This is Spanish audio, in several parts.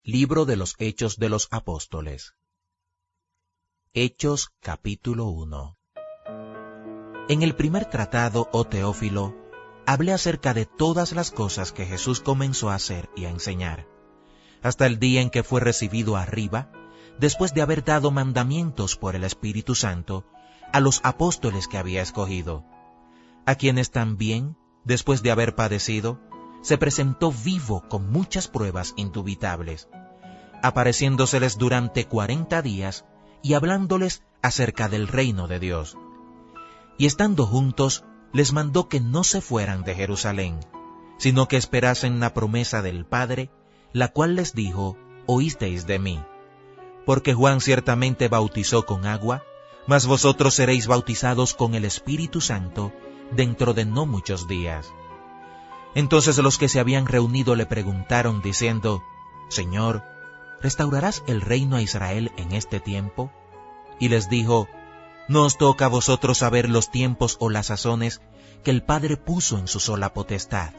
Libro de los Hechos de los Apóstoles. Hechos capítulo 1. En el primer tratado, oh Teófilo, hablé acerca de todas las cosas que Jesús comenzó a hacer y a enseñar, hasta el día en que fue recibido arriba, después de haber dado mandamientos por el Espíritu Santo a los apóstoles que había escogido, a quienes también, después de haber padecido, se presentó vivo con muchas pruebas indubitables, apareciéndoseles durante 40 días y hablándoles acerca del reino de Dios. Y estando juntos, les mandó que no se fueran de Jerusalén, sino que esperasen la promesa del Padre, la cual les dijo: oísteis de mí. Porque Juan ciertamente bautizó con agua, mas vosotros seréis bautizados con el Espíritu Santo dentro de no muchos días. Entonces los que se habían reunido le preguntaron diciendo: Señor, ¿restaurarás el reino a Israel en este tiempo? Y les dijo: No os toca a vosotros saber los tiempos o las sazones que el Padre puso en su sola potestad,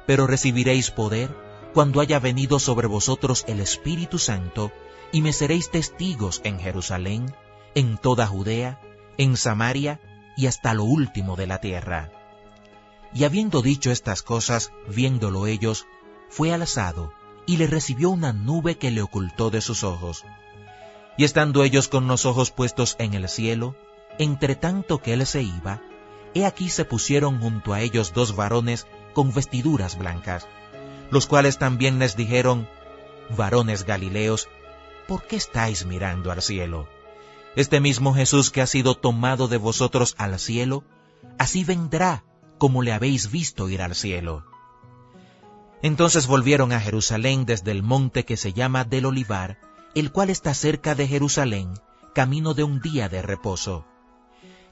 pero recibiréis poder cuando haya venido sobre vosotros el Espíritu Santo, y me seréis testigos en Jerusalén, en toda Judea, en Samaria y hasta lo último de la tierra. Y habiendo dicho estas cosas, viéndolo ellos, fue alzado, y le recibió una nube que le ocultó de sus ojos. Y estando ellos con los ojos puestos en el cielo, entre tanto que él se iba, he aquí se pusieron junto a ellos 2 varones con vestiduras blancas, los cuales también les dijeron: Varones Galileos, ¿por qué estáis mirando al cielo? Este mismo Jesús que ha sido tomado de vosotros al cielo, así vendrá como le habéis visto ir al cielo. Entonces volvieron a Jerusalén desde el monte que se llama del Olivar, el cual está cerca de Jerusalén, camino de un día de reposo.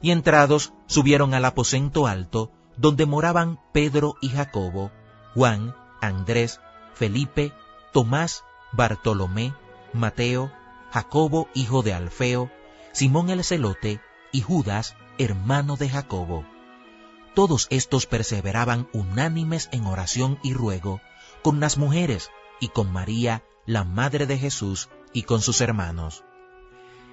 Y entrados, subieron al aposento alto, donde moraban Pedro y Jacobo, Juan, Andrés, Felipe, Tomás, Bartolomé, Mateo, Jacobo hijo de Alfeo, Simón el celote y Judas, hermano de Jacobo. Todos estos perseveraban unánimes en oración y ruego con las mujeres y con María, la madre de Jesús, y con sus hermanos.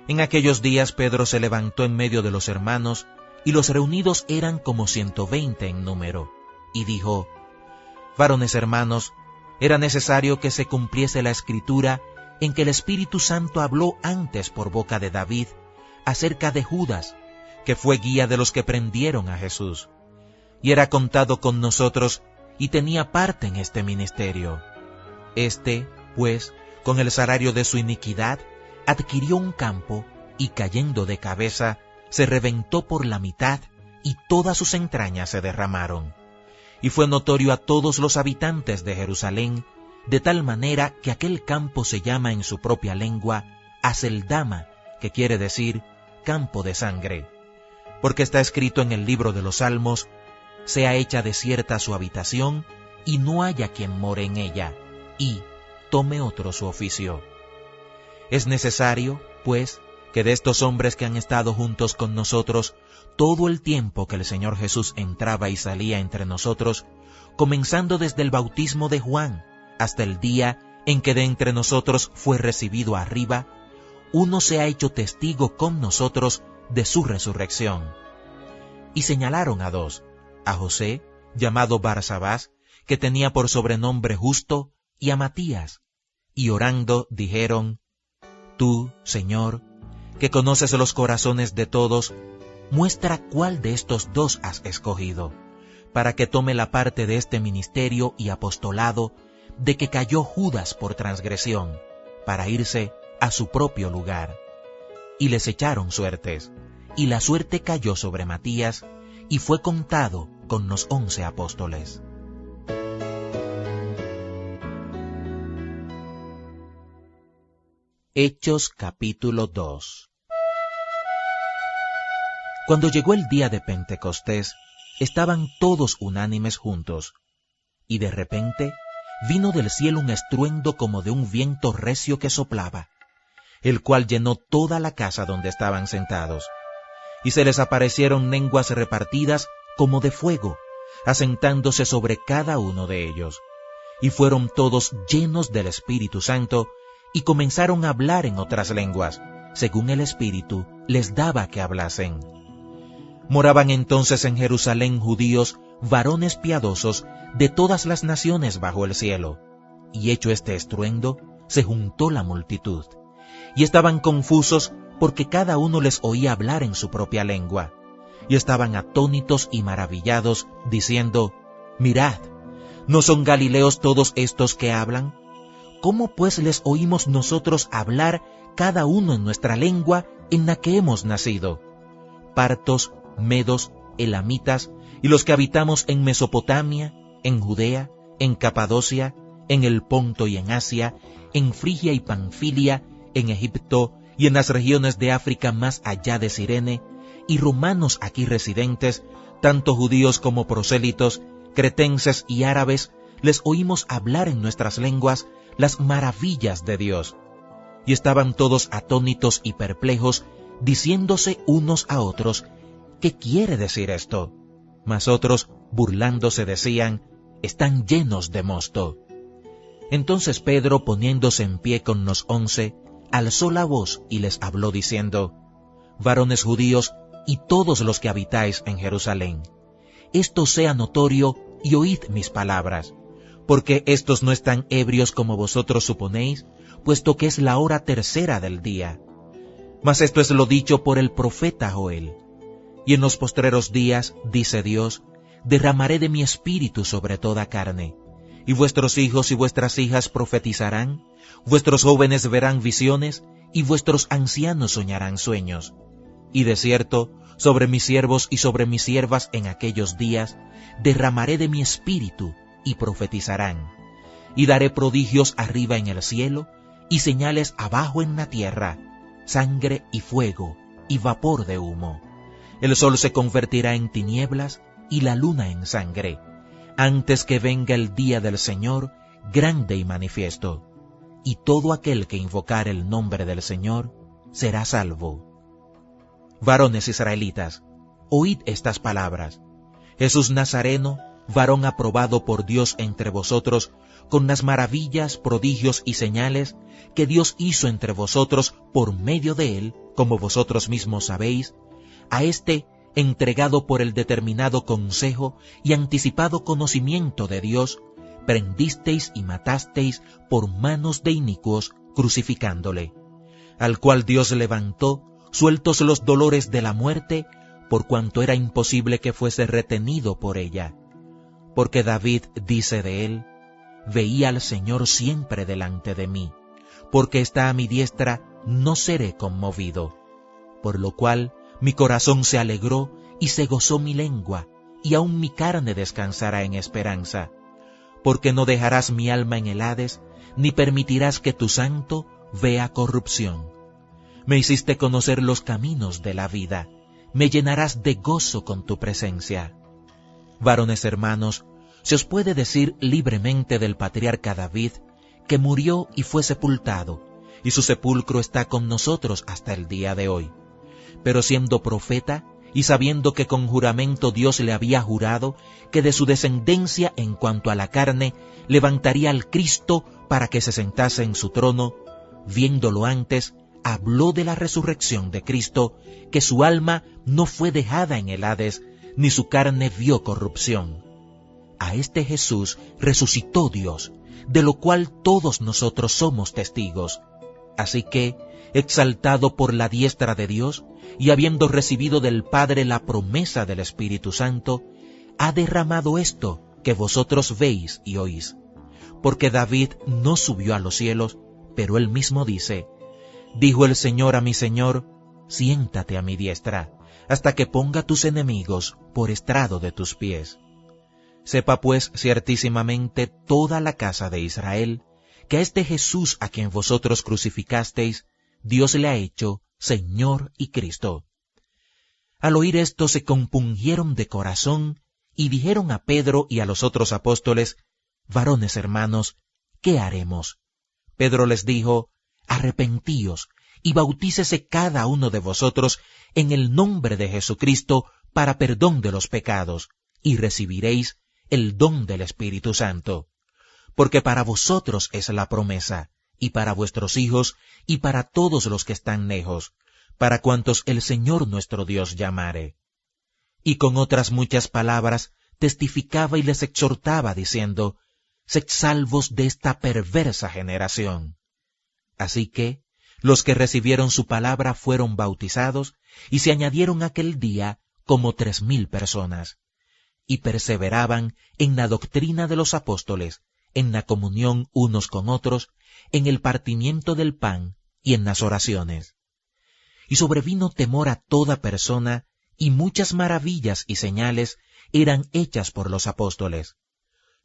En aquellos días Pedro se levantó en medio de los hermanos, y los reunidos eran como 120 en número, y dijo: Varones hermanos, era necesario que se cumpliese la Escritura en que el Espíritu Santo habló antes por boca de David acerca de Judas, que fue guía de los que prendieron a Jesús, y era contado con nosotros y tenía parte en este ministerio. Este, pues, con el salario de su iniquidad, adquirió un campo y cayendo de cabeza, se reventó por la mitad y todas sus entrañas se derramaron. Y fue notorio a todos los habitantes de Jerusalén, de tal manera que aquel campo se llama en su propia lengua Aceldama, que quiere decir campo de sangre, porque está escrito en el libro de los Salmos: sea hecha desierta su habitación, y no haya quien more en ella, y tome otro su oficio. Es necesario, pues, que de estos hombres que han estado juntos con nosotros todo el tiempo que el Señor Jesús entraba y salía entre nosotros, comenzando desde el bautismo de Juan hasta el día en que de entre nosotros fue recibido arriba, uno se ha hecho testigo con nosotros de su resurrección. Y señalaron a 2, a José, llamado Barsabás, que tenía por sobrenombre Justo, y a Matías, y orando dijeron: Tú, Señor, que conoces los corazones de todos, muestra cuál de estos 2 has escogido, para que tome la parte de este ministerio y apostolado de que cayó Judas por transgresión, para irse a su propio lugar. Y les echaron suertes, y la suerte cayó sobre Matías, y fue contado con los 11 apóstoles. Hechos capítulo 2. Cuando llegó el día de Pentecostés, estaban todos unánimes juntos, y de repente vino del cielo un estruendo como de un viento recio que soplaba, el cual llenó toda la casa donde estaban sentados, y se les aparecieron lenguas repartidas como de fuego, asentándose sobre cada uno de ellos. y fueron todos llenos del Espíritu Santo, y comenzaron a hablar en otras lenguas, según el Espíritu les daba que hablasen. Moraban entonces en Jerusalén judíos, varones piadosos de todas las naciones bajo el cielo. Y hecho este estruendo, se juntó la multitud, y estaban confusos porque cada uno les oía hablar en su propia lengua, y estaban atónitos y maravillados, diciendo: Mirad, ¿no son galileos todos estos que hablan? ¿Cómo pues les oímos nosotros hablar cada uno en nuestra lengua en la que hemos nacido? Partos, medos, elamitas, y los que habitamos en Mesopotamia, en Judea, en Capadocia, en el Ponto y en Asia, en Frigia y Panfilia, en Egipto y en las regiones de África más allá de Cirene, y romanos aquí residentes, tanto judíos como prosélitos, cretenses y árabes, les oímos hablar en nuestras lenguas las maravillas de Dios. Y estaban todos atónitos y perplejos, diciéndose unos a otros: ¿qué quiere decir esto? Mas otros, burlándose, decían: están llenos de mosto. Entonces Pedro, poniéndose en pie con los 11, alzó la voz y les habló diciendo: varones judíos y todos los que habitáis en Jerusalén, esto sea notorio y oíd mis palabras, porque estos no están ebrios como vosotros suponéis, puesto que es la hora tercera del día. Mas esto es lo dicho por el profeta Joel. Y en los postreros días, dice Dios, derramaré de mi espíritu sobre toda carne, y vuestros hijos y vuestras hijas profetizarán, vuestros jóvenes verán visiones, y vuestros ancianos soñarán sueños. Y de cierto, sobre mis siervos y sobre mis siervas en aquellos días, derramaré de mi espíritu, y profetizarán. Y daré prodigios arriba en el cielo, y señales abajo en la tierra, sangre y fuego, y vapor de humo. El sol se convertirá en tinieblas, y la luna en sangre, antes que venga el día del Señor, grande y manifiesto. Y todo aquel que invocar el nombre del Señor será salvo. Varones israelitas, oíd estas palabras. Jesús Nazareno, varón aprobado por Dios entre vosotros, con las maravillas, prodigios y señales que Dios hizo entre vosotros por medio de él, como vosotros mismos sabéis, a este, entregado por el determinado consejo y anticipado conocimiento de Dios, prendisteis y matasteis por manos de inicuos, crucificándole, al cual Dios levantó, sueltos los dolores de la muerte, por cuanto era imposible que fuese retenido por ella. Porque David dice de él: veía al Señor siempre delante de mí, porque está a mi diestra, no seré conmovido. Por lo cual mi corazón se alegró y se gozó mi lengua, y aun mi carne descansará en esperanza. Porque no dejarás mi alma en el Hades, ni permitirás que tu santo vea corrupción. Me hiciste conocer los caminos de la vida, me llenarás de gozo con tu presencia. Varones hermanos, se os puede decir libremente del patriarca David, que murió y fue sepultado, y su sepulcro está con nosotros hasta el día de hoy. Pero siendo profeta, y sabiendo que con juramento Dios le había jurado que de su descendencia en cuanto a la carne levantaría al Cristo para que se sentase en su trono, viéndolo antes, habló de la resurrección de Cristo, que su alma no fue dejada en el Hades, ni su carne vio corrupción. A este Jesús resucitó Dios, de lo cual todos nosotros somos testigos. Así que, exaltado por la diestra de Dios, y habiendo recibido del Padre la promesa del Espíritu Santo, ha derramado esto que vosotros veis y oís. Porque David no subió a los cielos, pero él mismo dice: dijo el Señor a mi Señor, siéntate a mi diestra, hasta que ponga tus enemigos por estrado de tus pies. Sepa pues ciertísimamente toda la casa de Israel, que a este Jesús a quien vosotros crucificasteis, Dios le ha hecho Señor y Cristo. Al oír esto se compungieron de corazón y dijeron a Pedro y a los otros apóstoles: varones hermanos, ¿qué haremos? Pedro les dijo: arrepentíos y bautícese cada uno de vosotros en el nombre de Jesucristo para perdón de los pecados, y recibiréis el don del Espíritu Santo. porque para vosotros es la promesa, y para vuestros hijos, y para todos los que están lejos, para cuantos el Señor nuestro Dios llamare. Y con otras muchas palabras testificaba y les exhortaba, diciendo, sed salvos de esta perversa generación. Así que los que recibieron su palabra fueron bautizados, y se añadieron aquel día como 3,000 personas, y perseveraban en la doctrina de los apóstoles, en la comunión unos con otros, en el partimiento del pan y en las oraciones. Y sobrevino temor a toda persona, y muchas maravillas y señales eran hechas por los apóstoles.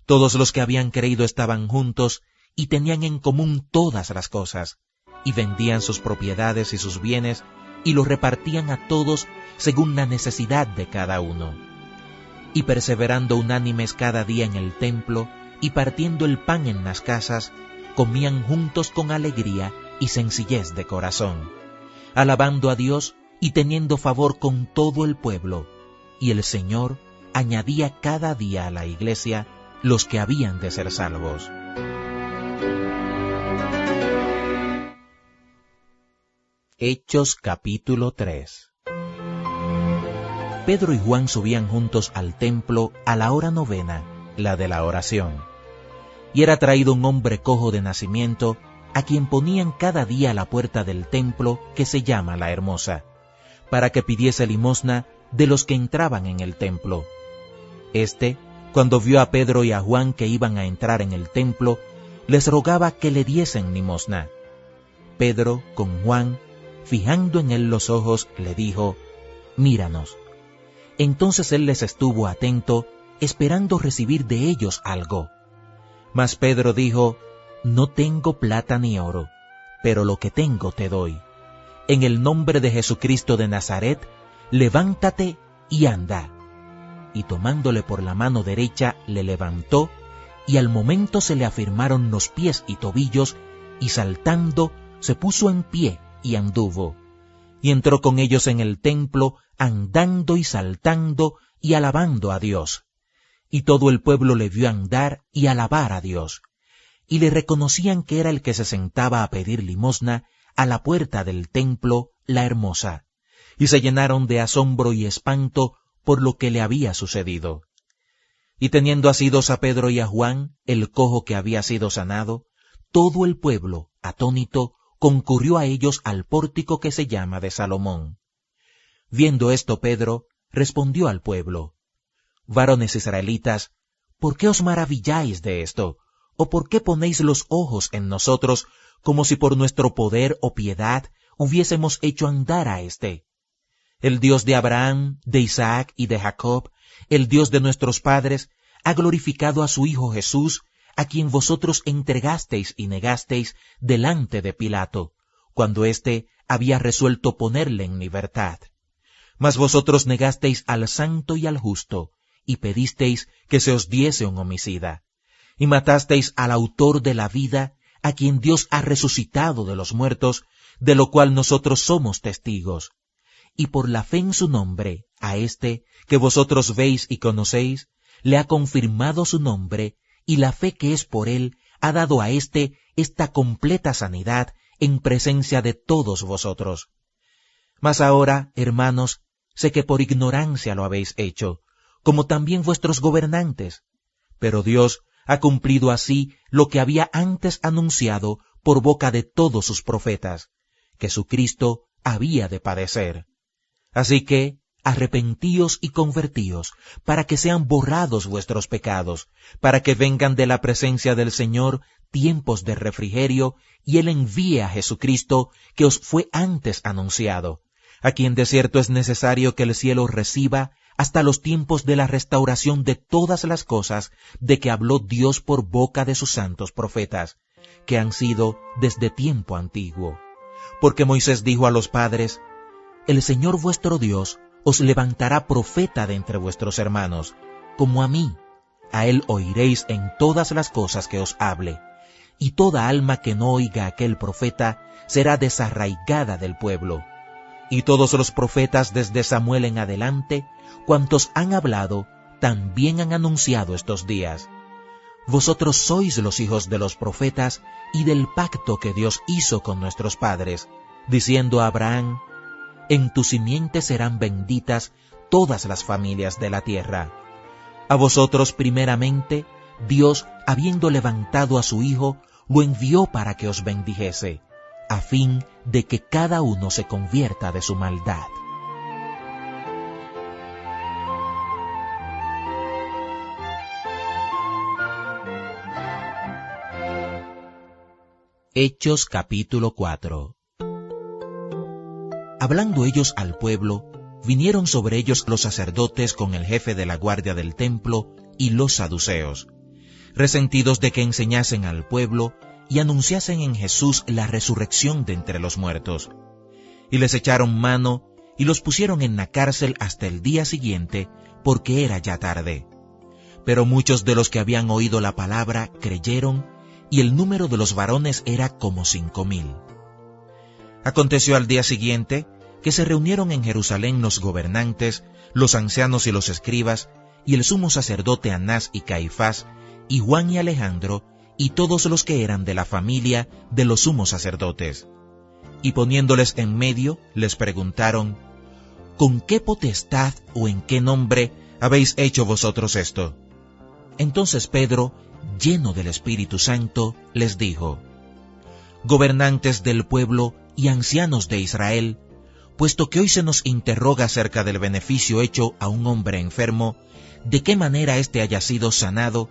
Todos los que habían creído estaban juntos y tenían en común todas las cosas, y vendían sus propiedades y sus bienes, y los repartían a todos según la necesidad de cada uno. Y perseverando unánimes cada día en el templo, y partiendo el pan en las casas, comían juntos con alegría y sencillez de corazón, alabando a Dios y teniendo favor con todo el pueblo, y el Señor añadía cada día a la iglesia los que habían de ser salvos. Hechos capítulo 3. Pedro y Juan subían juntos al templo a la hora 9, la de la oración. Y era traído un hombre cojo de nacimiento, a quien ponían cada día a la puerta del templo, que se llama La Hermosa, para que pidiese limosna de los que entraban en el templo. Este, cuando vio a Pedro y a Juan que iban a entrar en el templo, les rogaba que le diesen limosna. Pedro, con Juan, fijando en él los ojos, le dijo, míranos. Entonces él les estuvo atento, esperando recibir de ellos algo. Mas Pedro dijo, no tengo plata ni oro, pero lo que tengo te doy. En el nombre de Jesucristo de Nazaret, levántate y anda. Y tomándole por la mano derecha, le levantó, y al momento se le afirmaron los pies y tobillos, y saltando, se puso en pie y anduvo. Y entró con ellos en el templo, andando y saltando y alabando a Dios. Y todo el pueblo le vio andar y alabar a Dios. Y le reconocían que era el que se sentaba a pedir limosna a la puerta del templo, La Hermosa. Y se llenaron de asombro y espanto por lo que le había sucedido. Y teniendo asidos a Pedro y a Juan, el cojo que había sido sanado, todo el pueblo, atónito, concurrió a ellos al pórtico que se llama de Salomón. Viendo esto Pedro, respondió al pueblo, varones israelitas, ¿por qué os maravilláis de esto? ¿O por qué ponéis los ojos en nosotros, como si por nuestro poder o piedad hubiésemos hecho andar a éste? El Dios de Abraham, de Isaac y de Jacob, el Dios de nuestros padres, ha glorificado a su Hijo Jesús, a quien vosotros entregasteis y negasteis delante de Pilato, cuando éste había resuelto ponerle en libertad. Mas vosotros negasteis al santo y al justo, y pedisteis que se os diese un homicida, y matasteis al autor de la vida, a quien Dios ha resucitado de los muertos, de lo cual nosotros somos testigos. Y por la fe en su nombre, a éste, que vosotros veis y conocéis, le ha confirmado su nombre, y la fe que es por él ha dado a éste esta completa sanidad en presencia de todos vosotros. Mas ahora, hermanos, sé que por ignorancia lo habéis hecho, como también vuestros gobernantes, pero Dios ha cumplido así lo que había antes anunciado por boca de todos sus profetas, que su Cristo había de padecer. Así que, arrepentíos y convertíos, para que sean borrados vuestros pecados, para que vengan de la presencia del Señor tiempos de refrigerio, y Él envíe a Jesucristo, que os fue antes anunciado, a quien de cierto es necesario que el cielo reciba hasta los tiempos de la restauración de todas las cosas de que habló Dios por boca de sus santos profetas, que han sido desde tiempo antiguo. Porque Moisés dijo a los padres, el Señor vuestro Dios os levantará profeta de entre vuestros hermanos, como a mí. A él oiréis en todas las cosas que os hable, y toda alma que no oiga a aquel profeta será desarraigada del pueblo. Y todos los profetas desde Samuel en adelante, cuantos han hablado, también han anunciado estos días. vosotros sois los hijos de los profetas y del pacto que Dios hizo con nuestros padres, diciendo a Abraham, en tu simiente serán benditas todas las familias de la tierra. A vosotros primeramente, Dios, habiendo levantado a su Hijo, lo envió para que os bendijese, a fin de que cada uno se convierta de su maldad. Hechos capítulo 4. Hablando ellos al pueblo, vinieron sobre ellos los sacerdotes con el jefe de la guardia del templo y los saduceos, resentidos de que enseñasen al pueblo y anunciasen en Jesús la resurrección de entre los muertos. Y les echaron mano y los pusieron en la cárcel hasta el día siguiente, porque era ya tarde. Pero muchos de los que habían oído la palabra creyeron, y el número de los varones era como 5,000. Aconteció al día siguiente que se reunieron en Jerusalén los gobernantes, los ancianos y los escribas, y el sumo sacerdote Anás y Caifás, y Juan y Alejandro, y todos los que eran de la familia de los sumos sacerdotes. Y poniéndoles en medio, les preguntaron, ¿con qué potestad o en qué nombre habéis hecho vosotros esto? Entonces Pedro, lleno del Espíritu Santo, les dijo, gobernantes del pueblo y ancianos de Israel, puesto que hoy se nos interroga acerca del beneficio hecho a un hombre enfermo, de qué manera éste haya sido sanado,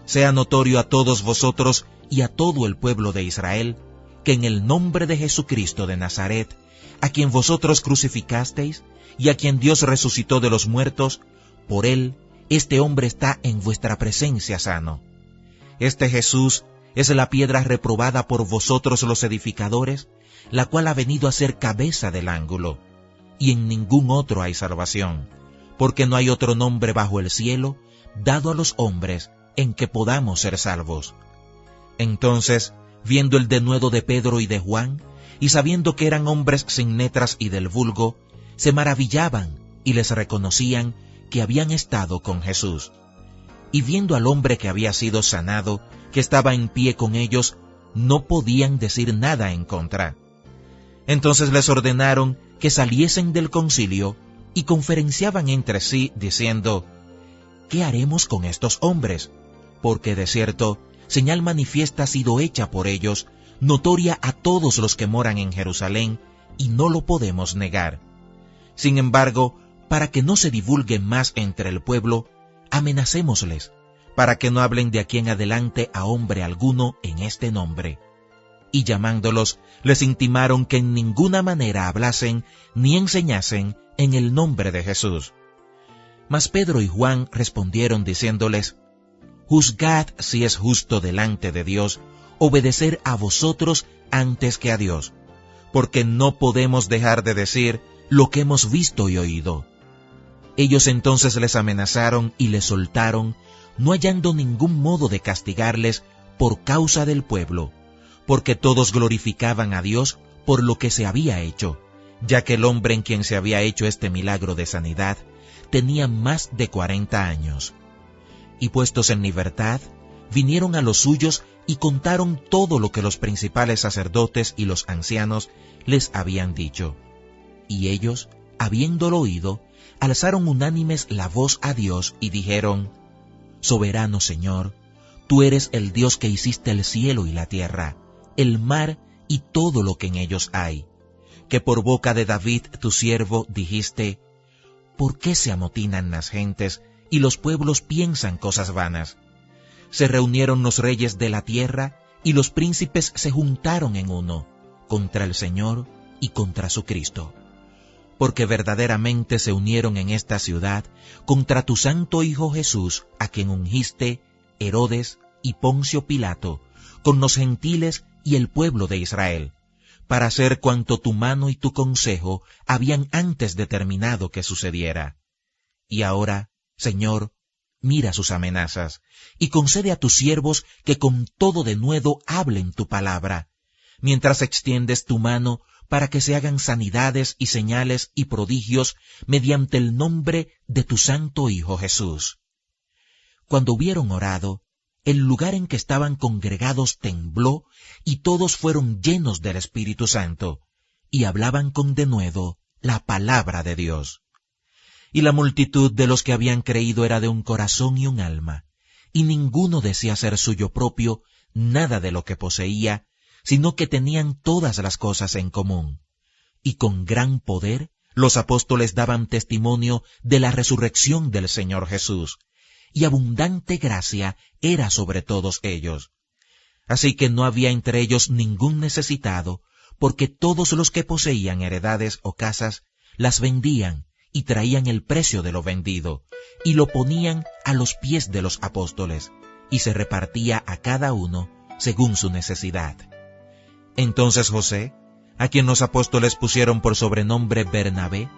sea notorio a todos vosotros y a todo el pueblo de Israel, que en el nombre de Jesucristo de Nazaret, a quien vosotros crucificasteis y a quien Dios resucitó de los muertos, por él este hombre está en vuestra presencia sano. Este Jesús es la piedra reprobada por vosotros los edificadores, la cual ha venido a ser cabeza del ángulo, y en ningún otro hay salvación, porque no hay otro nombre bajo el cielo dado a los hombres en que podamos ser salvos. Entonces, viendo el denuedo de Pedro y de Juan, y sabiendo que eran hombres sin letras y del vulgo, se maravillaban y les reconocían que habían estado con Jesús. Y viendo al hombre que había sido sanado, que estaba en pie con ellos, no podían decir nada en contra. Entonces les ordenaron que saliesen del concilio y conferenciaban entre sí, diciendo, ¿qué haremos con estos hombres? Porque de cierto, señal manifiesta ha sido hecha por ellos, notoria a todos los que moran en Jerusalén, y no lo podemos negar. Sin embargo, para que no se divulgue más entre el pueblo, amenacémosles, para que no hablen de aquí en adelante a hombre alguno en este nombre. Y llamándolos, les intimaron que en ninguna manera hablasen ni enseñasen en el nombre de Jesús. Mas Pedro y Juan respondieron diciéndoles, juzgad si es justo delante de Dios obedecer a vosotros antes que a Dios, porque no podemos dejar de decir lo que hemos visto y oído. Ellos entonces les amenazaron y les soltaron, no hallando ningún modo de castigarles por causa del pueblo, porque todos glorificaban a Dios por lo que se había hecho, ya que el hombre en quien se había hecho este milagro de sanidad tenía más de 40 años. Y puestos en libertad, vinieron a los suyos y contaron todo lo que los principales sacerdotes y los ancianos les habían dicho. Y ellos, habiéndolo oído, alzaron unánimes la voz a Dios y dijeron, Soberano Señor, tú eres el Dios que hiciste el cielo y la tierra, el mar y todo lo que en ellos hay, que por boca de David tu siervo dijiste, ¿por qué se amotinan las gentes y los pueblos piensan cosas vanas? Se reunieron los reyes de la tierra y los príncipes se juntaron en uno, contra el Señor y contra su Cristo. Porque verdaderamente se unieron en esta ciudad contra tu santo Hijo Jesús, a quien ungiste Herodes y Poncio Pilato, con los gentiles y el pueblo de Israel, para hacer cuanto tu mano y tu consejo habían antes determinado que sucediera. Y ahora, Señor, mira sus amenazas, y concede a tus siervos que con todo denuedo hablen tu palabra, mientras extiendes tu mano para que se hagan sanidades y señales y prodigios mediante el nombre de tu santo Hijo Jesús. Cuando hubieron orado, el lugar en que estaban congregados tembló, y todos fueron llenos del Espíritu Santo, y hablaban con denuedo la palabra de Dios. Y la multitud de los que habían creído era de un corazón y un alma, y ninguno decía ser suyo propio nada de lo que poseía, sino que tenían todas las cosas en común. Y con gran poder los apóstoles daban testimonio de la resurrección del Señor Jesús, y abundante gracia era sobre todos ellos. Así que no había entre ellos ningún necesitado, porque todos los que poseían heredades o casas las vendían y traían el precio de lo vendido, y lo ponían a los pies de los apóstoles, y se repartía a cada uno según su necesidad. Entonces José, a quien los apóstoles pusieron por sobrenombre Bernabé,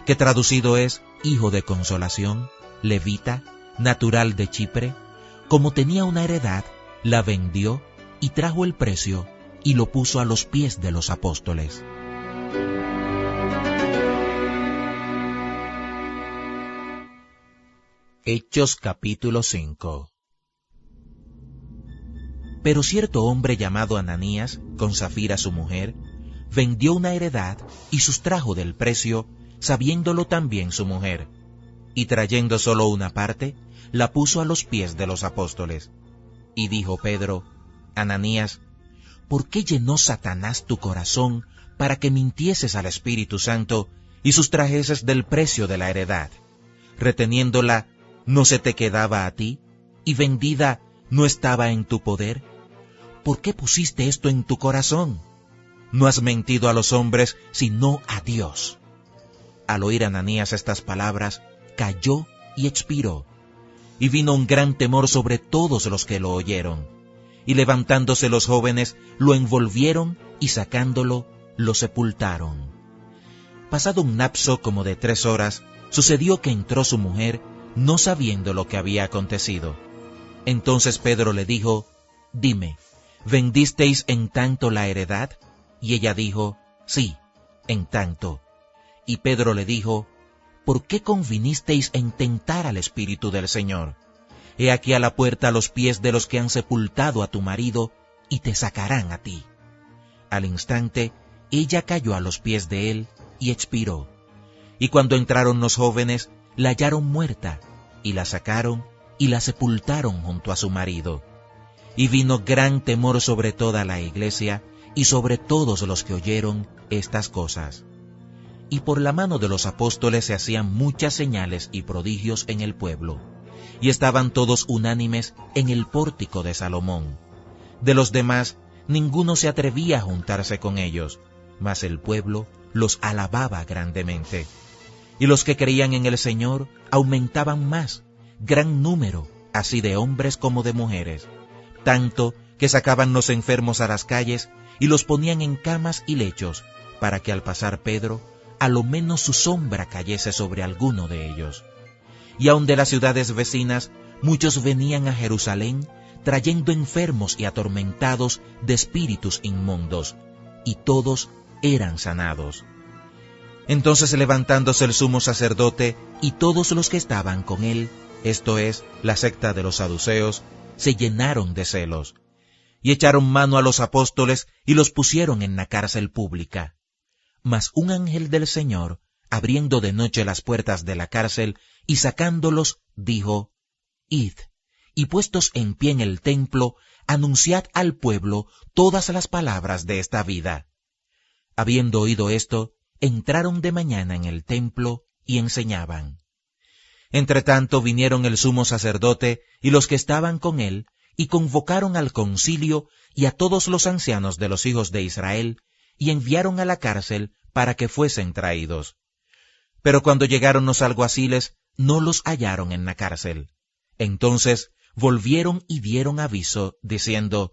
que traducido es Hijo de Consolación, levita, natural de Chipre, como tenía una heredad, la vendió y trajo el precio y lo puso a los pies de los apóstoles. Hechos capítulo 5. Pero cierto hombre llamado Ananías, con Safira su mujer, vendió una heredad y sustrajo del precio, sabiéndolo también su mujer, y trayendo solo una parte, la puso a los pies de los apóstoles. Y dijo Pedro: Ananías, ¿por qué llenó Satanás tu corazón para que mintieses al Espíritu Santo y sustrajeses del precio de la heredad? Reteniéndola, ¿no se te quedaba a ti? ¿Y vendida no estaba en tu poder? ¿Por qué pusiste esto en tu corazón? No has mentido a los hombres, sino a Dios. Al oír Ananías estas palabras, cayó y expiró. Y vino un gran temor sobre todos los que lo oyeron. Y levantándose los jóvenes, lo envolvieron y sacándolo, lo sepultaron. Pasado un lapso como de 3 horas, sucedió que entró su mujer, no sabiendo lo que había acontecido. Entonces Pedro le dijo: Dime, ¿vendisteis en tanto la heredad? Y ella dijo: Sí, en tanto. Y Pedro le dijo: ¿Por qué convinisteis en tentar al Espíritu del Señor? He aquí a la puerta los pies de los que han sepultado a tu marido, y te sacarán a ti. Al instante, ella cayó a los pies de él y expiró. Y cuando entraron los jóvenes, la hallaron muerta, y la sacaron y la sepultaron junto a su marido. Y vino gran temor sobre toda la iglesia y sobre todos los que oyeron estas cosas. Y por la mano de los apóstoles se hacían muchas señales y prodigios en el pueblo, y estaban todos unánimes en el pórtico de Salomón. De los demás, ninguno se atrevía a juntarse con ellos, mas el pueblo los alababa grandemente. Y los que creían en el Señor aumentaban más, gran número, así de hombres como de mujeres, tanto que sacaban los enfermos a las calles y los ponían en camas y lechos, para que al pasar Pedro, a lo menos su sombra cayese sobre alguno de ellos. Y aun de las ciudades vecinas, muchos venían a Jerusalén, trayendo enfermos y atormentados de espíritus inmundos, y todos eran sanados. Entonces, levantándose el sumo sacerdote y todos los que estaban con él, esto es, la secta de los saduceos, se llenaron de celos, y echaron mano a los apóstoles y los pusieron en la cárcel pública. Mas un ángel del Señor, abriendo de noche las puertas de la cárcel y sacándolos, dijo: Id, y puestos en pie en el templo, anunciad al pueblo todas las palabras de esta vida. Habiendo oído esto, entraron de mañana en el templo y enseñaban. Entretanto vinieron el sumo sacerdote y los que estaban con él, y convocaron al concilio y a todos los ancianos de los hijos de Israel, y enviaron a la cárcel para que fuesen traídos. Pero cuando llegaron los alguaciles, no los hallaron en la cárcel. Entonces volvieron y dieron aviso, diciendo: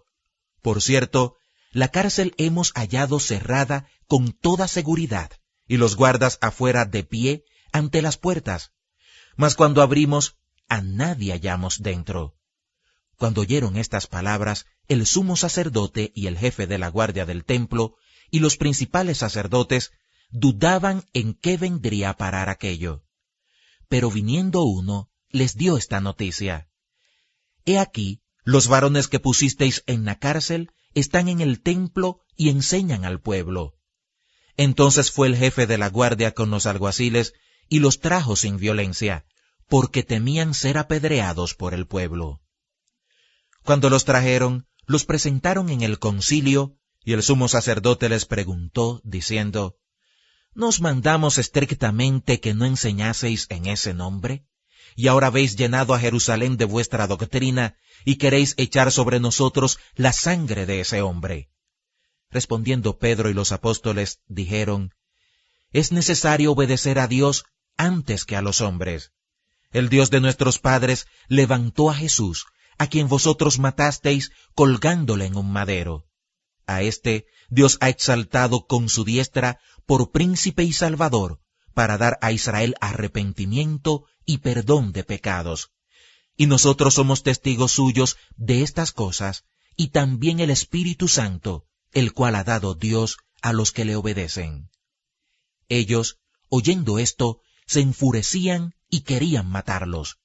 Por cierto, la cárcel hemos hallado cerrada con toda seguridad, y los guardas afuera de pie ante las puertas. Mas cuando abrimos, a nadie hallamos dentro. Cuando oyeron estas palabras, el sumo sacerdote y el jefe de la guardia del templo y los principales sacerdotes dudaban en qué vendría a parar aquello. Pero viniendo uno, les dio esta noticia: He aquí, Los varones que pusisteis en la cárcel están en el templo y enseñan al pueblo. Entonces fue el jefe de la guardia con los alguaciles y los trajo sin violencia, porque temían ser apedreados por el pueblo. Cuando los trajeron, los presentaron en el concilio, y el sumo sacerdote les preguntó, diciendo, ¿nos mandamos estrictamente que no enseñaseis en ese nombre? Y ahora habéis llenado a Jerusalén de vuestra doctrina, y queréis echar sobre nosotros la sangre de ese hombre. Respondiendo Pedro y los apóstoles, dijeron, es necesario obedecer a Dios antes que a los hombres. El Dios de nuestros padres levantó a Jesús, a quien vosotros matasteis colgándole en un madero. A éste Dios ha exaltado con su diestra por príncipe y salvador, para dar a Israel arrepentimiento y perdón de pecados. Y nosotros somos testigos suyos de estas cosas, y también el Espíritu Santo, el cual ha dado Dios a los que le obedecen. Ellos, oyendo esto, se enfurecían y querían matarlos.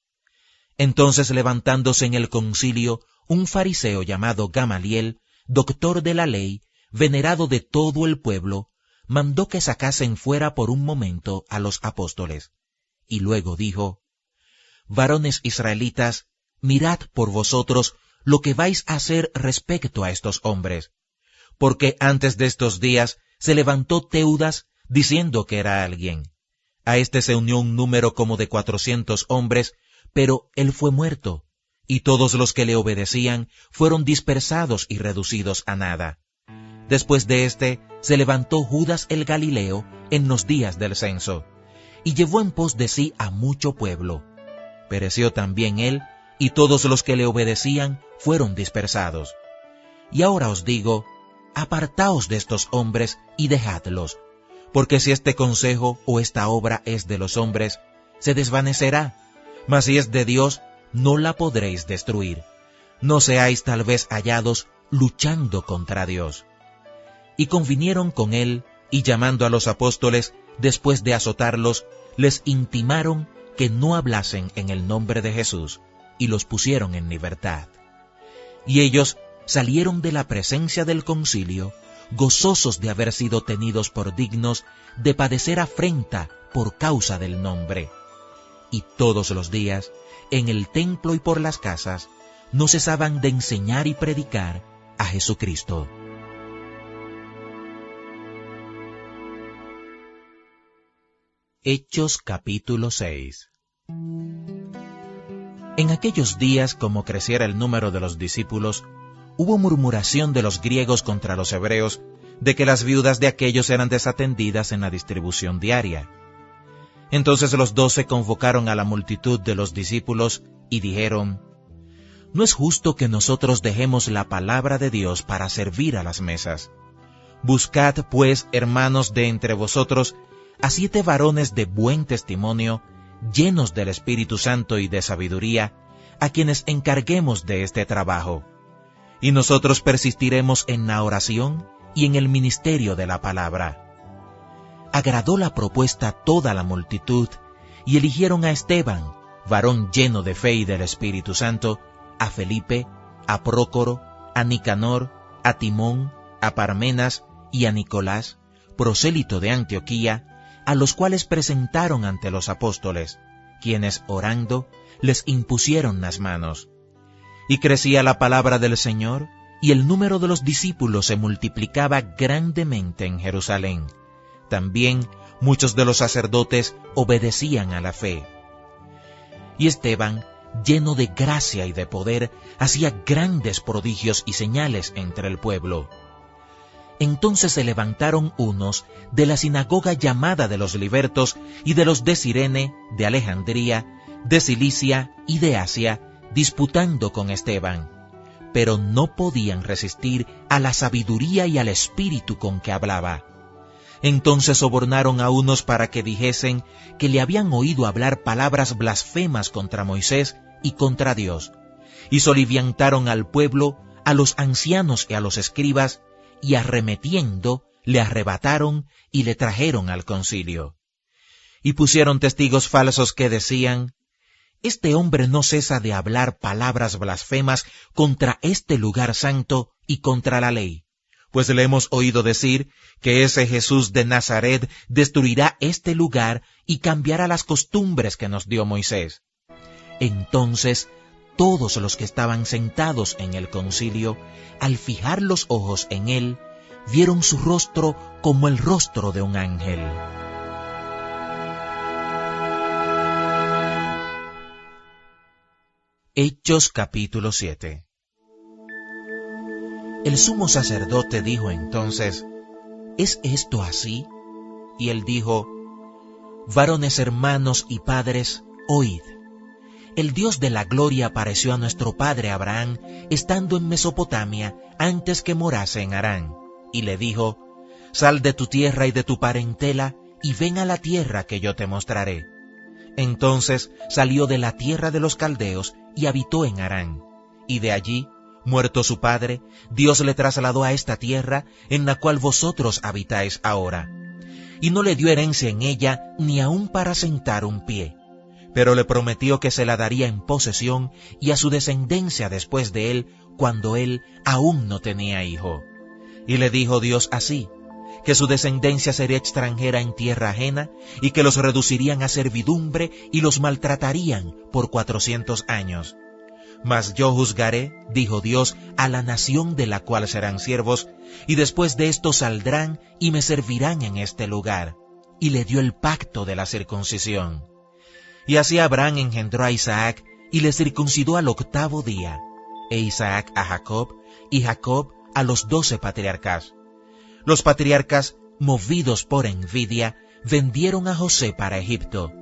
Entonces, levantándose en el concilio, un fariseo llamado Gamaliel, doctor de la ley, venerado de todo el pueblo, mandó que sacasen fuera por un momento a los apóstoles. Y luego dijo, varones israelitas, mirad por vosotros lo que vais a hacer respecto a estos hombres, porque antes de estos días se levantó Teudas diciendo que era alguien. A éste se unió un número como de 400 hombres, pero él fue muerto, y todos los que le obedecían fueron dispersados y reducidos a nada. Después de éste se levantó Judas el Galileo en los días del censo, y llevó en pos de sí a mucho pueblo. Pereció también él, y todos los que le obedecían fueron dispersados. Y ahora os digo, apartaos de estos hombres y dejadlos, porque si este consejo o esta obra es de los hombres, se desvanecerá, mas si es de Dios, no la podréis destruir. No seáis tal vez hallados luchando contra Dios. Y convinieron con él, y llamando a los apóstoles, después de azotarlos, les intimaron que no hablasen en el nombre de Jesús, y los pusieron en libertad. Y ellos salieron de la presencia del concilio, gozosos de haber sido tenidos por dignos de padecer afrenta por causa del nombre. Y todos los días, en el templo y por las casas, no cesaban de enseñar y predicar a Jesucristo. Hechos capítulo 6. En aquellos días, como creciera el número de los discípulos, hubo murmuración de los griegos contra los hebreos, de que las viudas de aquellos eran desatendidas en la distribución diaria. Entonces los 12 convocaron a la multitud de los discípulos y dijeron, no es justo que nosotros dejemos la palabra de Dios para servir a las mesas. Buscad, pues, hermanos de entre vosotros, a 7 varones de buen testimonio, llenos del Espíritu Santo y de sabiduría, a quienes encarguemos de este trabajo. Y nosotros persistiremos en la oración y en el ministerio de la palabra. Agradó la propuesta toda la multitud, y eligieron a Esteban, varón lleno de fe y del Espíritu Santo, a Felipe, a Prócoro, a Nicanor, a Timón, a Parmenas y a Nicolás, prosélito de Antioquía, a los cuales presentaron ante los apóstoles, quienes, orando, les impusieron las manos. Y crecía la palabra del Señor, y el número de los discípulos se multiplicaba grandemente en Jerusalén. También muchos de los sacerdotes obedecían a la fe. Y Esteban, lleno de gracia y de poder, hacía grandes prodigios y señales entre el pueblo. Entonces se levantaron unos de la sinagoga llamada de los libertos y de los de Cirene, de Alejandría, de Cilicia y de Asia, disputando con Esteban, pero no podían resistir a la sabiduría y al espíritu con que hablaba. Entonces sobornaron a unos para que dijesen que le habían oído hablar palabras blasfemas contra Moisés y contra Dios, y soliviantaron al pueblo, a los ancianos y a los escribas, y arremetiendo, le arrebataron y le trajeron al concilio. Y pusieron testigos falsos que decían, este hombre no cesa de hablar palabras blasfemas contra este lugar santo y contra la ley, pues le hemos oído decir que ese Jesús de Nazaret destruirá este lugar y cambiará las costumbres que nos dio Moisés. Entonces, todos los que estaban sentados en el concilio, al fijar los ojos en él, vieron su rostro como el rostro de un ángel. Hechos capítulo 7. El sumo sacerdote dijo entonces, ¿es esto así? Y él dijo, varones hermanos y padres, oíd. El Dios de la gloria apareció a nuestro padre Abraham, estando en Mesopotamia, antes que morase en Harán, y le dijo, sal de tu tierra y de tu parentela, y ven a la tierra que yo te mostraré. Entonces salió de la tierra de los caldeos, y habitó en Harán, y de allí, muerto su padre, Dios le trasladó a esta tierra, en la cual vosotros habitáis ahora. Y no le dio herencia en ella, ni aun para sentar un pie, pero le prometió que se la daría en posesión y a su descendencia después de él, cuando él aún no tenía hijo. Y le dijo Dios así, que su descendencia sería extranjera en tierra ajena, y que los reducirían a servidumbre y los maltratarían por 400 años. Mas yo juzgaré, dijo Dios, a la nación de la cual serán siervos, y después de esto saldrán y me servirán en este lugar. Y le dio el pacto de la circuncisión. Y así Abraham engendró a Isaac, y le circuncidó al 8º día, e Isaac a Jacob, y Jacob a los 12 patriarcas. Los patriarcas, movidos por envidia, vendieron a José para Egipto,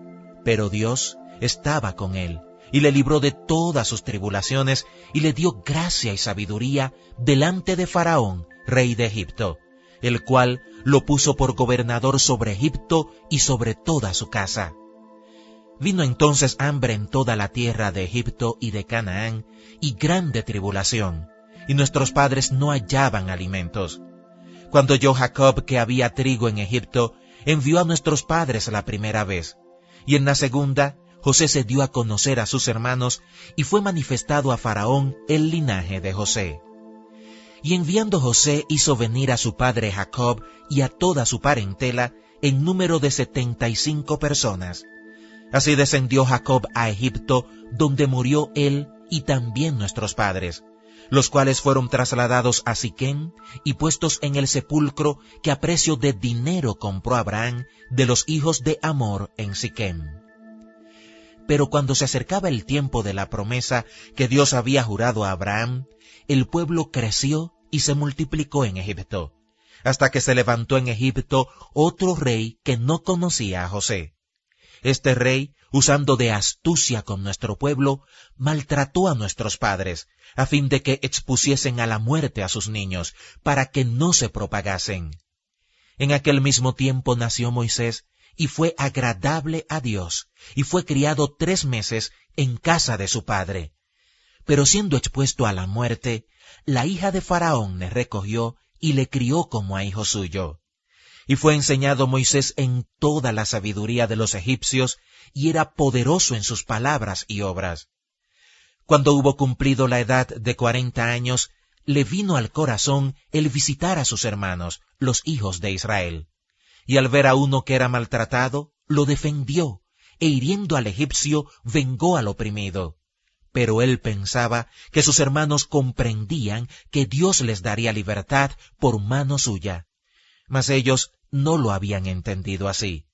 pero Dios estaba con él, y le libró de todas sus tribulaciones, y le dio gracia y sabiduría delante de Faraón, rey de Egipto, el cual lo puso por gobernador sobre Egipto y sobre toda su casa. Vino entonces hambre en toda la tierra de Egipto y de Canaán, y grande tribulación, y nuestros padres no hallaban alimentos. Cuando oyó Jacob que había trigo en Egipto, envió a nuestros padres la primera vez, y en la segunda, José se dio a conocer a sus hermanos, y fue manifestado a Faraón el linaje de José. Y enviando José hizo venir a su padre Jacob y a toda su parentela, en número de 75 personas. Así descendió Jacob a Egipto, donde murió él y también nuestros padres, los cuales fueron trasladados a Siquem y puestos en el sepulcro que a precio de dinero compró Abraham de los hijos de Hamor en Siquem. Pero cuando se acercaba el tiempo de la promesa que Dios había jurado a Abraham, el pueblo creció y se multiplicó en Egipto, hasta que se levantó en Egipto otro rey que no conocía a José. Este rey, usando de astucia con nuestro pueblo, maltrató a nuestros padres, a fin de que expusiesen a la muerte a sus niños, para que no se propagasen. En aquel mismo tiempo nació Moisés, y fue agradable a Dios, y fue criado 3 meses en casa de su padre. Pero siendo expuesto a la muerte, la hija de Faraón le recogió y le crió como a hijo suyo. Y fue enseñado Moisés en toda la sabiduría de los egipcios, y era poderoso en sus palabras y obras. Cuando hubo cumplido la edad de 40 años, le vino al corazón el visitar a sus hermanos, los hijos de Israel. Y al ver a uno que era maltratado, lo defendió, e hiriendo al egipcio, vengó al oprimido. Pero él pensaba que sus hermanos comprendían que Dios les daría libertad por mano suya. Mas ellos no lo habían entendido así.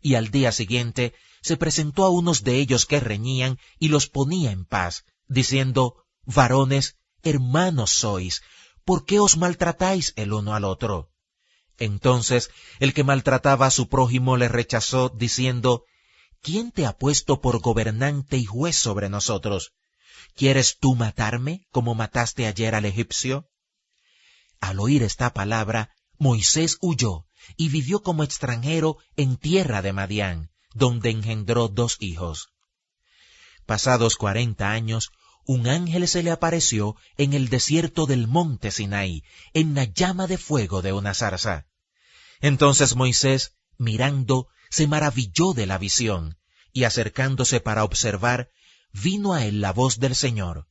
Y al día siguiente se presentó a unos de ellos que reñían y los ponía en paz, diciendo, varones, hermanos sois, ¿por qué os maltratáis el uno al otro? Entonces el que maltrataba a su prójimo le rechazó, diciendo, ¿quién te ha puesto por gobernante y juez sobre nosotros? ¿Quieres tú matarme como mataste ayer al egipcio? Al oír esta palabra, Moisés huyó y vivió como extranjero en tierra de Madián, donde engendró 2 hijos. Pasados 40 años, un ángel se le apareció en el desierto del monte Sinaí, en la llama de fuego de una zarza. Entonces Moisés, mirando, se maravilló de la visión, y acercándose para observar, vino a él la voz del Señor: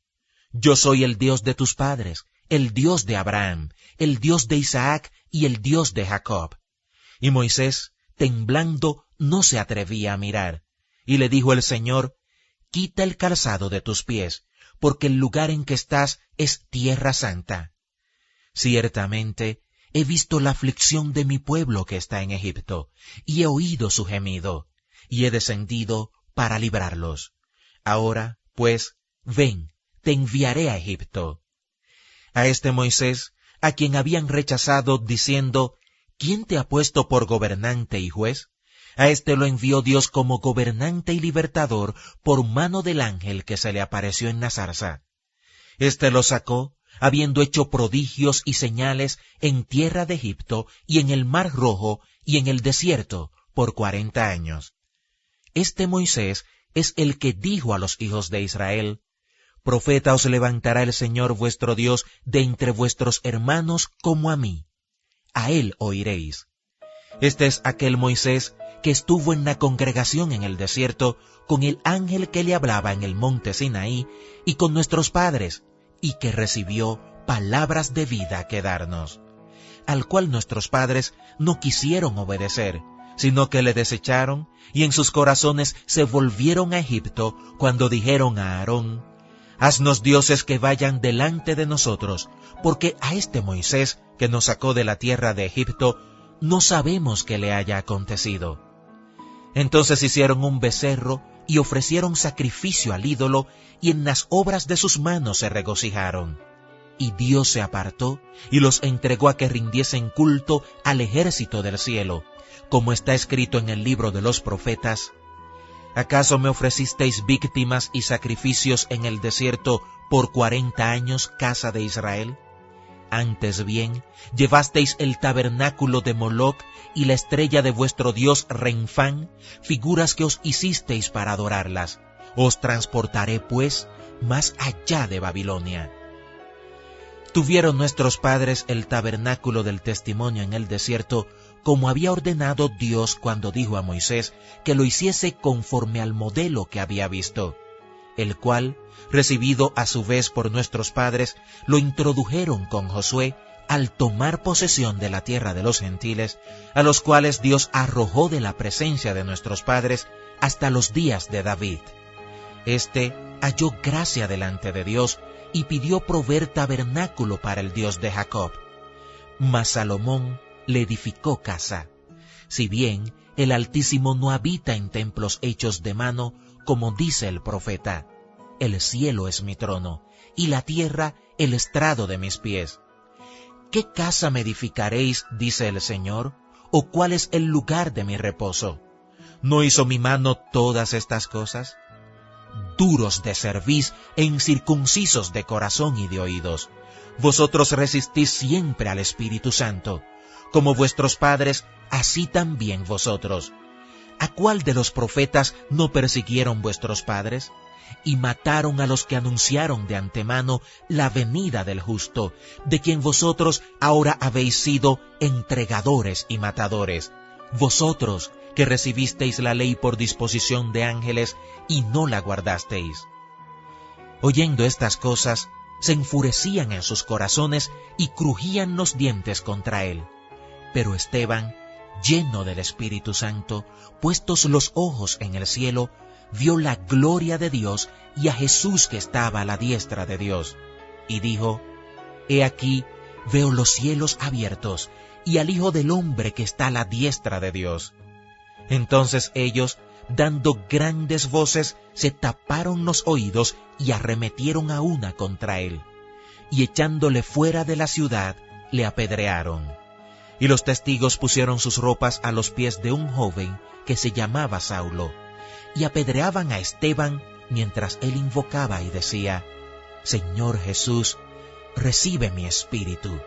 Yo soy el Dios de tus padres, el Dios de Abraham, el Dios de Isaac y el Dios de Jacob. Y Moisés, temblando, no se atrevía a mirar. Y le dijo el Señor: Quita el calzado de tus pies, porque el lugar en que estás es tierra santa. Ciertamente, he visto la aflicción de mi pueblo que está en Egipto, y he oído su gemido, y he descendido para librarlos. Ahora, pues, ven, te enviaré a Egipto. A este Moisés, a quien habían rechazado, diciendo: ¿Quién te ha puesto por gobernante y juez? A este lo envió Dios como gobernante y libertador por mano del ángel que se le apareció en la zarza. Este lo sacó, habiendo hecho prodigios y señales en tierra de Egipto y en el mar Rojo y en el desierto por 40 años. Este Moisés es el que dijo a los hijos de Israel: Profeta os levantará el Señor vuestro Dios de entre vuestros hermanos como a mí. A él oiréis. Este es aquel Moisés que estuvo en la congregación en el desierto con el ángel que le hablaba en el monte Sinaí y con nuestros padres, y que recibió palabras de vida que darnos, al cual nuestros padres no quisieron obedecer, sino que le desecharon, y en sus corazones se volvieron a Egipto cuando dijeron a Aarón: Haznos dioses que vayan delante de nosotros, porque a este Moisés que nos sacó de la tierra de Egipto no sabemos qué le haya acontecido. Entonces hicieron un becerro y ofrecieron sacrificio al ídolo, y en las obras de sus manos se regocijaron. Y Dios se apartó y los entregó a que rindiesen culto al ejército del cielo, como está escrito en el libro de los profetas: ¿Acaso me ofrecisteis víctimas y sacrificios en el desierto por 40 años, casa de Israel? Antes bien, llevasteis el tabernáculo de Moloc y la estrella de vuestro dios Renfán, figuras que os hicisteis para adorarlas. Os transportaré, pues, más allá de Babilonia. Tuvieron nuestros padres el tabernáculo del testimonio en el desierto, como había ordenado Dios cuando dijo a Moisés que lo hiciese conforme al modelo que había visto, el cual, recibido a su vez por nuestros padres, lo introdujeron con Josué al tomar posesión de la tierra de los gentiles, a los cuales Dios arrojó de la presencia de nuestros padres hasta los días de David. Este halló gracia delante de Dios y pidió proveer tabernáculo para el Dios de Jacob. Mas Salomón le edificó casa. Si bien el Altísimo no habita en templos hechos de mano, como dice el profeta: El cielo es mi trono, y la tierra el estrado de mis pies. ¿Qué casa me edificaréis, dice el Señor? ¿O cuál es el lugar de mi reposo? ¿No hizo mi mano todas estas cosas? Duros de cerviz e incircuncisos de corazón y de oídos, vosotros resistís siempre al Espíritu Santo. Como vuestros padres, así también vosotros. ¿A cuál de los profetas no persiguieron vuestros padres? Y mataron a los que anunciaron de antemano la venida del justo, de quien vosotros ahora habéis sido entregadores y matadores. Vosotros que recibisteis la ley por disposición de ángeles y no la guardasteis. Oyendo estas cosas, se enfurecían en sus corazones y crujían los dientes contra él. Pero Esteban, lleno del Espíritu Santo, puestos los ojos en el cielo, vio la gloria de Dios y a Jesús que estaba a la diestra de Dios, y dijo: He aquí, veo los cielos abiertos, y al Hijo del Hombre que está a la diestra de Dios. Entonces ellos, dando grandes voces, se taparon los oídos y arremetieron a una contra él, y echándole fuera de la ciudad, le apedrearon. Y los testigos pusieron sus ropas a los pies de un joven que se llamaba Saulo, y apedreaban a Esteban mientras él invocaba y decía: Señor Jesús, recibe mi espíritu.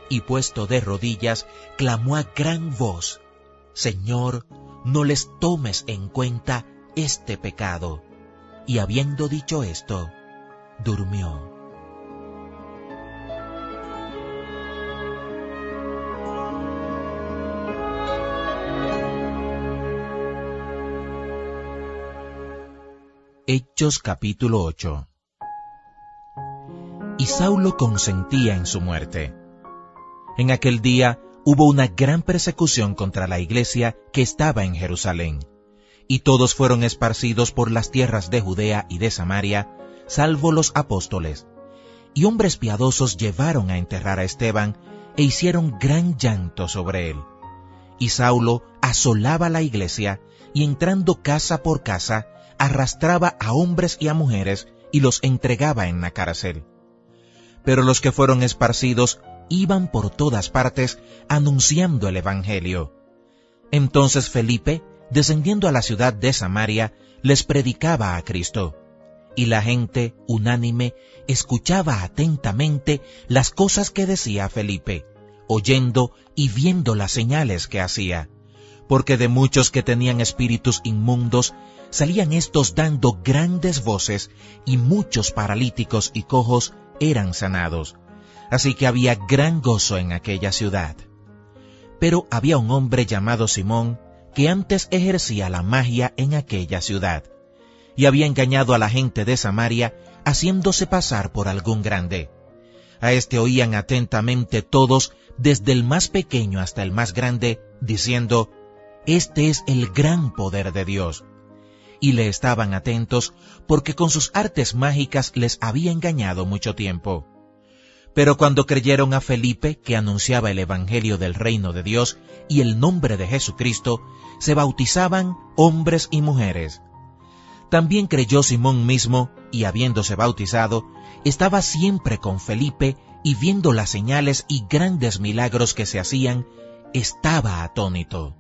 Y puesto de rodillas, clamó a gran voz: Señor, no les tomes en cuenta este pecado. Y habiendo dicho esto, durmió. Hechos capítulo 8. Y Saulo consentía en su muerte. En aquel día hubo una gran persecución contra la iglesia que estaba en Jerusalén, y todos fueron esparcidos por las tierras de Judea y de Samaria, salvo los apóstoles. Y hombres piadosos llevaron a enterrar a Esteban, e hicieron gran llanto sobre él. Y Saulo asolaba la iglesia, y entrando casa por casa, arrastraba a hombres y a mujeres, y los entregaba en la cárcel. Pero los que fueron esparcidos iban por todas partes anunciando el evangelio. Entonces Felipe, descendiendo a la ciudad de Samaria, les predicaba a Cristo. Y la gente, unánime, escuchaba atentamente las cosas que decía Felipe, oyendo y viendo las señales que hacía. Porque de muchos que tenían espíritus inmundos, salían estos dando grandes voces, y muchos paralíticos y cojos eran sanados. Así que había gran gozo en aquella ciudad. Pero había un hombre llamado Simón, que antes ejercía la magia en aquella ciudad, y había engañado a la gente de Samaria, haciéndose pasar por algún grande. A este oían atentamente todos, desde el más pequeño hasta el más grande, diciendo: «Este es el gran poder de Dios». Y le estaban atentos, porque con sus artes mágicas les había engañado mucho tiempo. Pero cuando creyeron a Felipe, que anunciaba el evangelio del reino de Dios y el nombre de Jesucristo, se bautizaban hombres y mujeres. También creyó Simón mismo, y habiéndose bautizado, estaba siempre con Felipe, y viendo las señales y grandes milagros que se hacían, estaba atónito.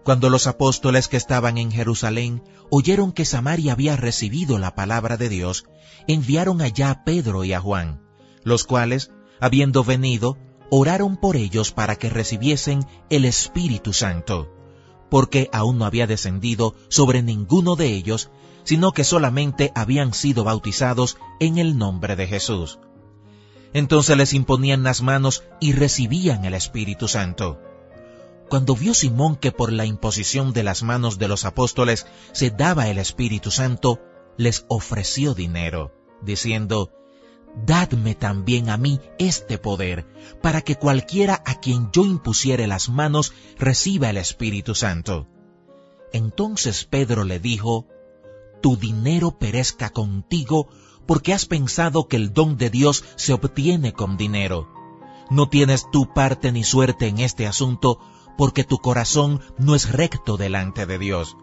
Cuando los apóstoles que estaban en Jerusalén oyeron que Samaria había recibido la palabra de Dios, enviaron allá a Pedro y a Juan, los cuales, habiendo venido, oraron por ellos para que recibiesen el Espíritu Santo, porque aún no había descendido sobre ninguno de ellos, sino que solamente habían sido bautizados en el nombre de Jesús. Entonces les imponían las manos y recibían el Espíritu Santo. Cuando vio Simón que por la imposición de las manos de los apóstoles se daba el Espíritu Santo, les ofreció dinero, diciendo: «Dadme también a mí este poder, para que cualquiera a quien yo impusiere las manos reciba el Espíritu Santo». Entonces Pedro le dijo: «Tu dinero perezca contigo, porque has pensado que el don de Dios se obtiene con dinero. No tienes tú parte ni suerte en este asunto, porque tu corazón no es recto delante de Dios.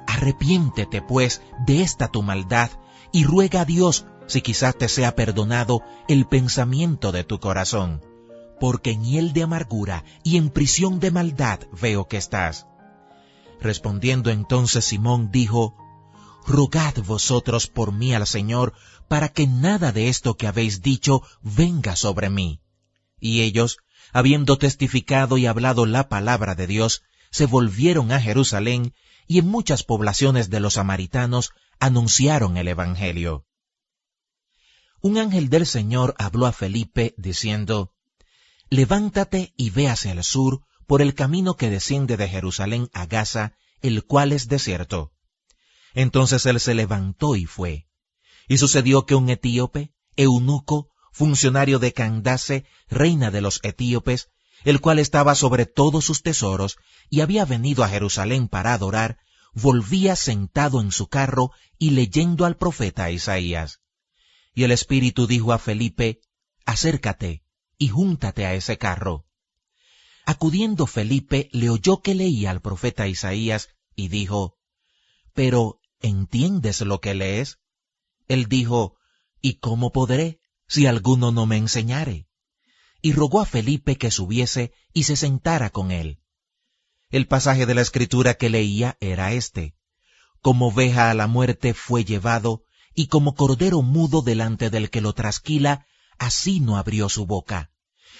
Arrepiéntete, pues, de esta tu maldad, y ruega a Dios si quizás te sea perdonado el pensamiento de tu corazón, porque en hiel de amargura y en prisión de maldad veo que estás». Respondiendo entonces Simón dijo: «Rogad vosotros por mí al Señor, para que nada de esto que habéis dicho venga sobre mí». Y ellos, habiendo testificado y hablado la palabra de Dios, se volvieron a Jerusalén, y en muchas poblaciones de los samaritanos anunciaron el evangelio. Un ángel del Señor habló a Felipe, diciendo: «Levántate y ve hacia el sur, por el camino que desciende de Jerusalén a Gaza, el cual es desierto». Entonces él se levantó y fue. Y sucedió que un etíope, eunuco, funcionario de Candace, reina de los etíopes, el cual estaba sobre todos sus tesoros, y había venido a Jerusalén para adorar, volvía sentado en su carro y leyendo al profeta Isaías. Y el Espíritu dijo a Felipe: «Acércate y júntate a ese carro». Acudiendo Felipe, le oyó que leía al profeta Isaías, y dijo: «¿Pero entiendes lo que lees?». Él dijo: «¿Y cómo podré, si alguno no me enseñare?». Y rogó a Felipe que subiese y se sentara con él. El pasaje de la Escritura que leía era este: «Como oveja a la muerte fue llevado, y como cordero mudo delante del que lo trasquila, así no abrió su boca.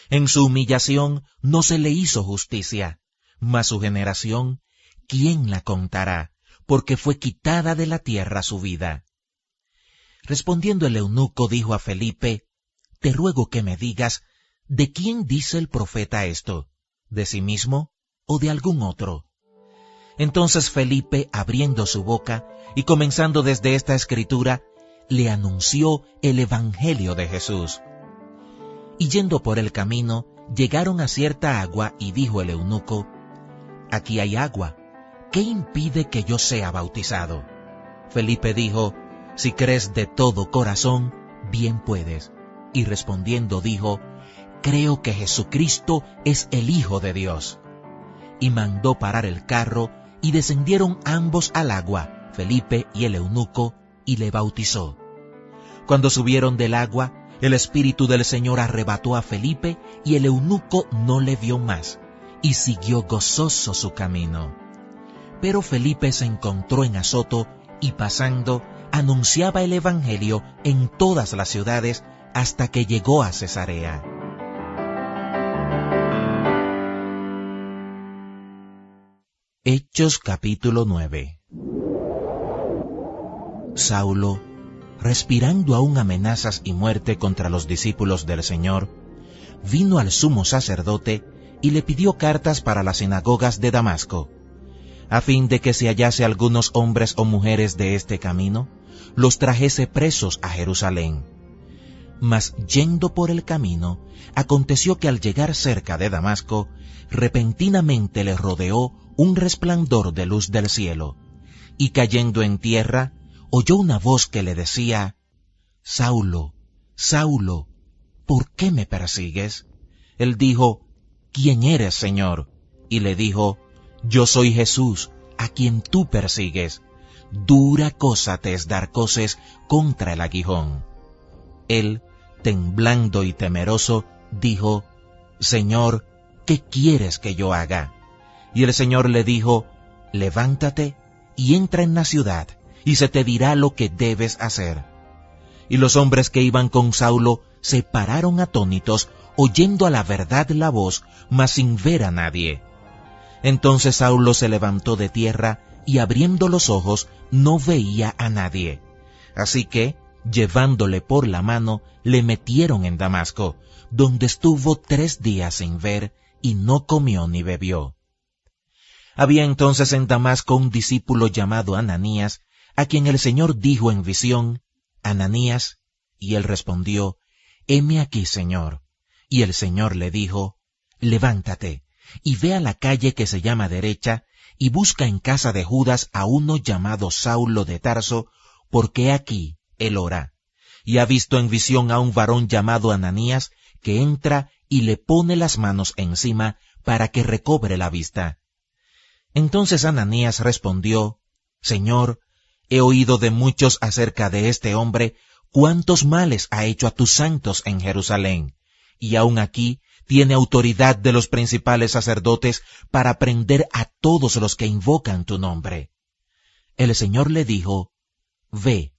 En su humillación no se le hizo justicia, mas su generación, ¿quién la contará? Porque fue quitada de la tierra su vida». Respondiendo el eunuco dijo a Felipe: «Te ruego que me digas, ¿de quién dice el profeta esto? ¿De sí mismo o de algún otro?». Entonces Felipe, abriendo su boca y comenzando desde esta escritura, le anunció el Evangelio de Jesús. Y yendo por el camino, llegaron a cierta agua y dijo el eunuco: «Aquí hay agua, ¿qué impide que yo sea bautizado?» Felipe dijo: «Si crees de todo corazón, bien puedes». Y respondiendo dijo: «Creo que Jesucristo es el Hijo de Dios». Y mandó parar el carro, y descendieron ambos al agua, Felipe y el eunuco, y le bautizó. Cuando subieron del agua, el Espíritu del Señor arrebató a Felipe, y el eunuco no le vio más, y siguió gozoso su camino. Pero Felipe se encontró en Azoto, y pasando, anunciaba el Evangelio en todas las ciudades, hasta que llegó a Cesarea. Hechos capítulo 9. Saulo, respirando aún amenazas y muerte contra los discípulos del Señor, vino al sumo sacerdote y le pidió cartas para las sinagogas de Damasco, a fin de que si hallase algunos hombres o mujeres de este camino, los trajese presos a Jerusalén. Mas yendo por el camino, aconteció que al llegar cerca de Damasco, repentinamente le rodeó un resplandor de luz del cielo, y cayendo en tierra, oyó una voz que le decía: «Saulo, Saulo, ¿por qué me persigues?» Él dijo: «¿Quién eres, Señor?» Y le dijo: «Yo soy Jesús, a quien tú persigues. Dura cosa te es dar coces contra el aguijón». Él, temblando y temeroso, dijo: «Señor, ¿qué quieres que yo haga?» Y el Señor le dijo: «Levántate y entra en la ciudad, y se te dirá lo que debes hacer». Y los hombres que iban con Saulo se pararon atónitos, oyendo a la verdad la voz, mas sin ver a nadie. Entonces Saulo se levantó de tierra, y abriendo los ojos no veía a nadie. Así que, llevándole por la mano, le metieron en Damasco, donde estuvo 3 días sin ver, y no comió ni bebió. Había entonces en Damasco un discípulo llamado Ananías, a quien el Señor dijo en visión: «Ananías». Y él respondió: «Heme aquí, Señor». Y el Señor le dijo: «Levántate, y ve a la calle que se llama Derecha, y busca en casa de Judas a uno llamado Saulo de Tarso, porque aquí él ora. Y ha visto en visión a un varón llamado Ananías, que entra y le pone las manos encima para que recobre la vista». Entonces Ananías respondió: «Señor, he oído de muchos acerca de este hombre, cuántos males ha hecho a tus santos en Jerusalén, y aun aquí tiene autoridad de los principales sacerdotes para prender a todos los que invocan tu nombre». El Señor le dijo: «Ve,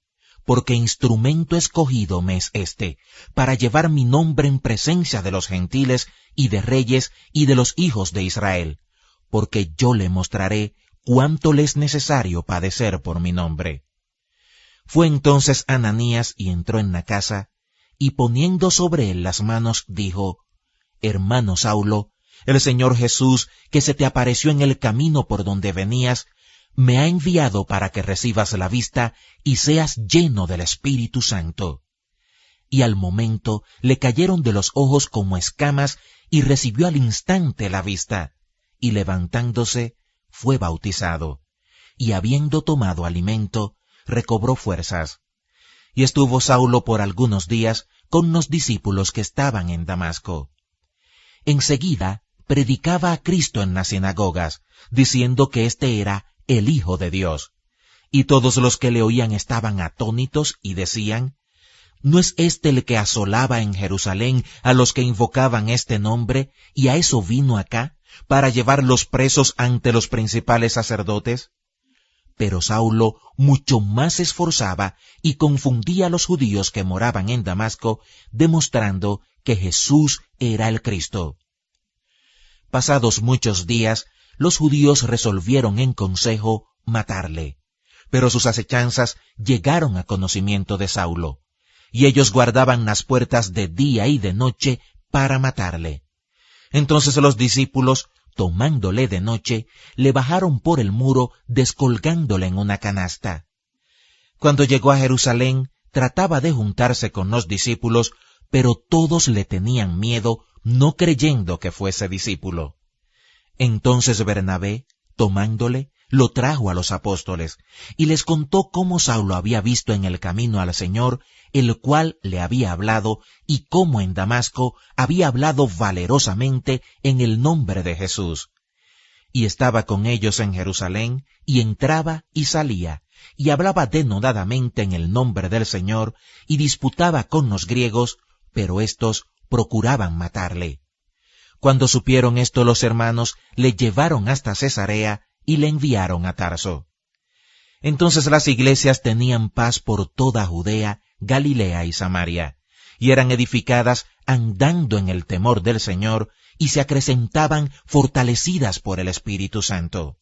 porque instrumento escogido me es este, para llevar mi nombre en presencia de los gentiles y de reyes y de los hijos de Israel, porque yo le mostraré cuánto le es necesario padecer por mi nombre». Fue entonces Ananías y entró en la casa, y poniendo sobre él las manos, dijo: «Hermano Saulo, el Señor Jesús, que se te apareció en el camino por donde venías, me ha enviado para que recibas la vista y seas lleno del Espíritu Santo». Y al momento le cayeron de los ojos como escamas, y recibió al instante la vista, y levantándose, fue bautizado, y habiendo tomado alimento, recobró fuerzas. Y estuvo Saulo por algunos días con los discípulos que estaban en Damasco. Enseguida predicaba a Cristo en las sinagogas, diciendo que éste era el Hijo de Dios. Y todos los que le oían estaban atónitos y decían: ¿No es este el que asolaba en Jerusalén a los que invocaban este nombre, y a eso vino acá, para llevarlos presos ante los principales sacerdotes? Pero Saulo mucho más se esforzaba y confundía a los judíos que moraban en Damasco, demostrando que Jesús era el Cristo. Pasados muchos días, los judíos resolvieron en consejo matarle, pero sus acechanzas llegaron a conocimiento de Saulo, y ellos guardaban las puertas de día y de noche para matarle. Entonces los discípulos, tomándole de noche, le bajaron por el muro descolgándole en una canasta. Cuando llegó a Jerusalén, trataba de juntarse con los discípulos, pero todos le tenían miedo, no creyendo que fuese discípulo. Entonces Bernabé, tomándole, lo trajo a los apóstoles, y les contó cómo Saulo había visto en el camino al Señor, el cual le había hablado, y cómo en Damasco había hablado valerosamente en el nombre de Jesús. Y estaba con ellos en Jerusalén, y entraba y salía, y hablaba denodadamente en el nombre del Señor, y disputaba con los griegos, pero éstos procuraban matarle. Cuando supieron esto los hermanos, le llevaron hasta Cesarea y le enviaron a Tarso. Entonces las iglesias tenían paz por toda Judea, Galilea y Samaria, y eran edificadas andando en el temor del Señor, y se acrecentaban fortalecidas por el Espíritu Santo.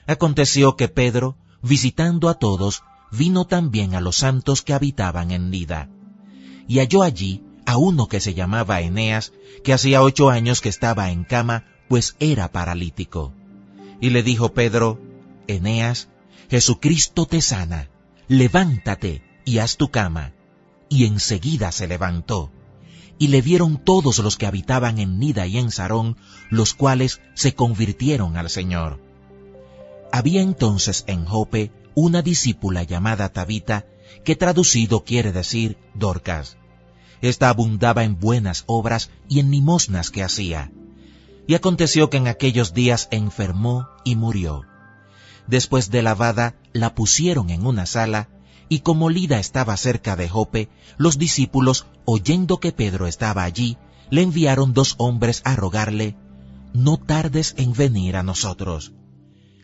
Aconteció que Pedro, visitando a todos, vino también a los santos que habitaban en Lida, y halló allí a uno que se llamaba Eneas, que hacía 8 años que estaba en cama, pues era paralítico. Y le dijo Pedro: Eneas, Jesucristo te sana, levántate y haz tu cama. Y enseguida se levantó. Y le vieron todos los que habitaban en Lida y en Sarón, los cuales se convirtieron al Señor. Había entonces en Jope una discípula llamada Tabita, que traducido quiere decir Dorcas. Esta abundaba en buenas obras y en limosnas que hacía. Y aconteció que en aquellos días enfermó y murió. Después de lavada, la pusieron en una sala, y como Lida estaba cerca de Jope, los discípulos, oyendo que Pedro estaba allí, le enviaron 2 hombres a rogarle: no tardes en venir a nosotros.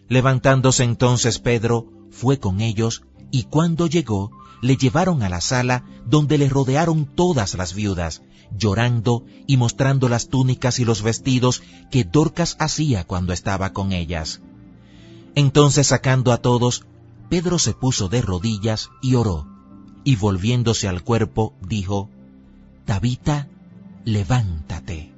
Levantándose entonces Pedro, fue con ellos, y cuando llegó, le llevaron a la sala, donde le rodearon todas las viudas, llorando y mostrando las túnicas y los vestidos que Dorcas hacía cuando estaba con ellas. Entonces, sacando a todos, Pedro se puso de rodillas y oró, y volviéndose al cuerpo, dijo: Tabita, levántate.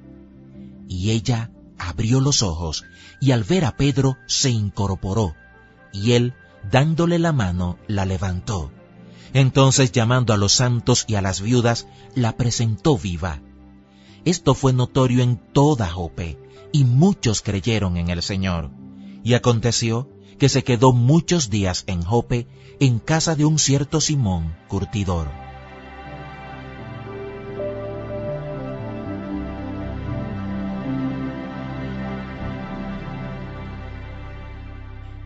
Y ella abrió los ojos, y al ver a Pedro se incorporó, y él, dándole la mano, la levantó. Entonces, llamando a los santos y a las viudas, la presentó viva. Esto fue notorio en toda Jope, y muchos creyeron en el Señor. Y aconteció que se quedó muchos días en Jope, en casa de un cierto Simón, curtidor.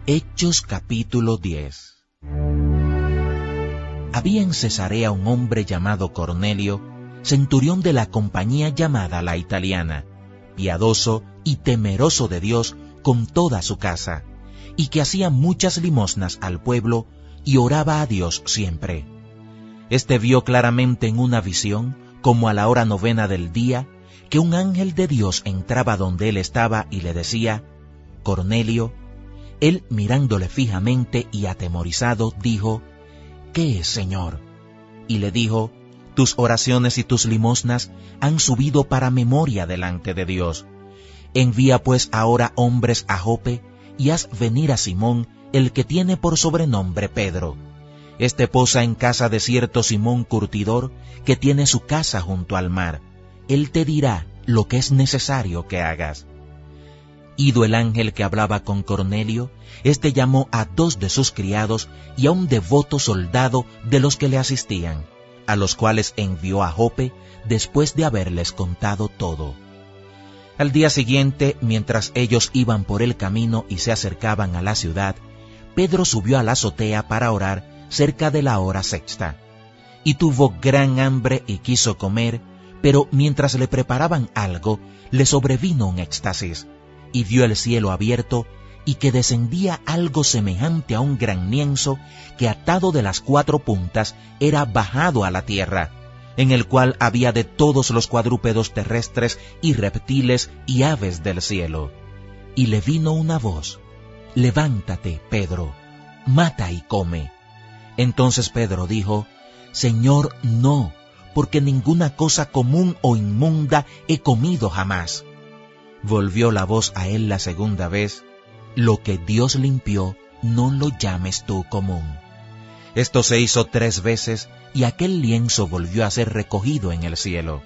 Hechos capítulo 10. Había en Cesarea un hombre llamado Cornelio, centurión de la compañía llamada la Italiana, piadoso y temeroso de Dios con toda su casa, y que hacía muchas limosnas al pueblo y oraba a Dios siempre. Este vio claramente en una visión, como a la hora 9 del día, que un ángel de Dios entraba donde él estaba y le decía: Cornelio. Él, mirándole fijamente y atemorizado, dijo: ¿Qué es, Señor? Y le dijo: tus oraciones y tus limosnas han subido para memoria delante de Dios. Envía pues ahora hombres a Jope, y haz venir a Simón, el que tiene por sobrenombre Pedro. Este posa en casa de cierto Simón curtidor, que tiene su casa junto al mar. Él te dirá lo que es necesario que hagas. Ido el ángel que hablaba con Cornelio, éste llamó a 2 de sus criados y a un devoto soldado de los que le asistían, a los cuales envió a Jope después de haberles contado todo. Al día siguiente, mientras ellos iban por el camino y se acercaban a la ciudad, Pedro subió a la azotea para orar cerca de la hora 6, y tuvo gran hambre y quiso comer, pero mientras le preparaban algo, le sobrevino un éxtasis, y vio el cielo abierto, y que descendía algo semejante a un gran lienzo, que atado de las 4 puntas era bajado a la tierra, en el cual había de todos los cuadrúpedos terrestres y reptiles y aves del cielo. Y le vino una voz: levántate, Pedro, mata y come. Entonces Pedro dijo: Señor, no, porque ninguna cosa común o inmunda he comido jamás. volvió la voz a él la segunda vez: lo que Dios limpió, no lo llames tú común. Esto se hizo 3 veces, y aquel lienzo volvió a ser recogido en el cielo.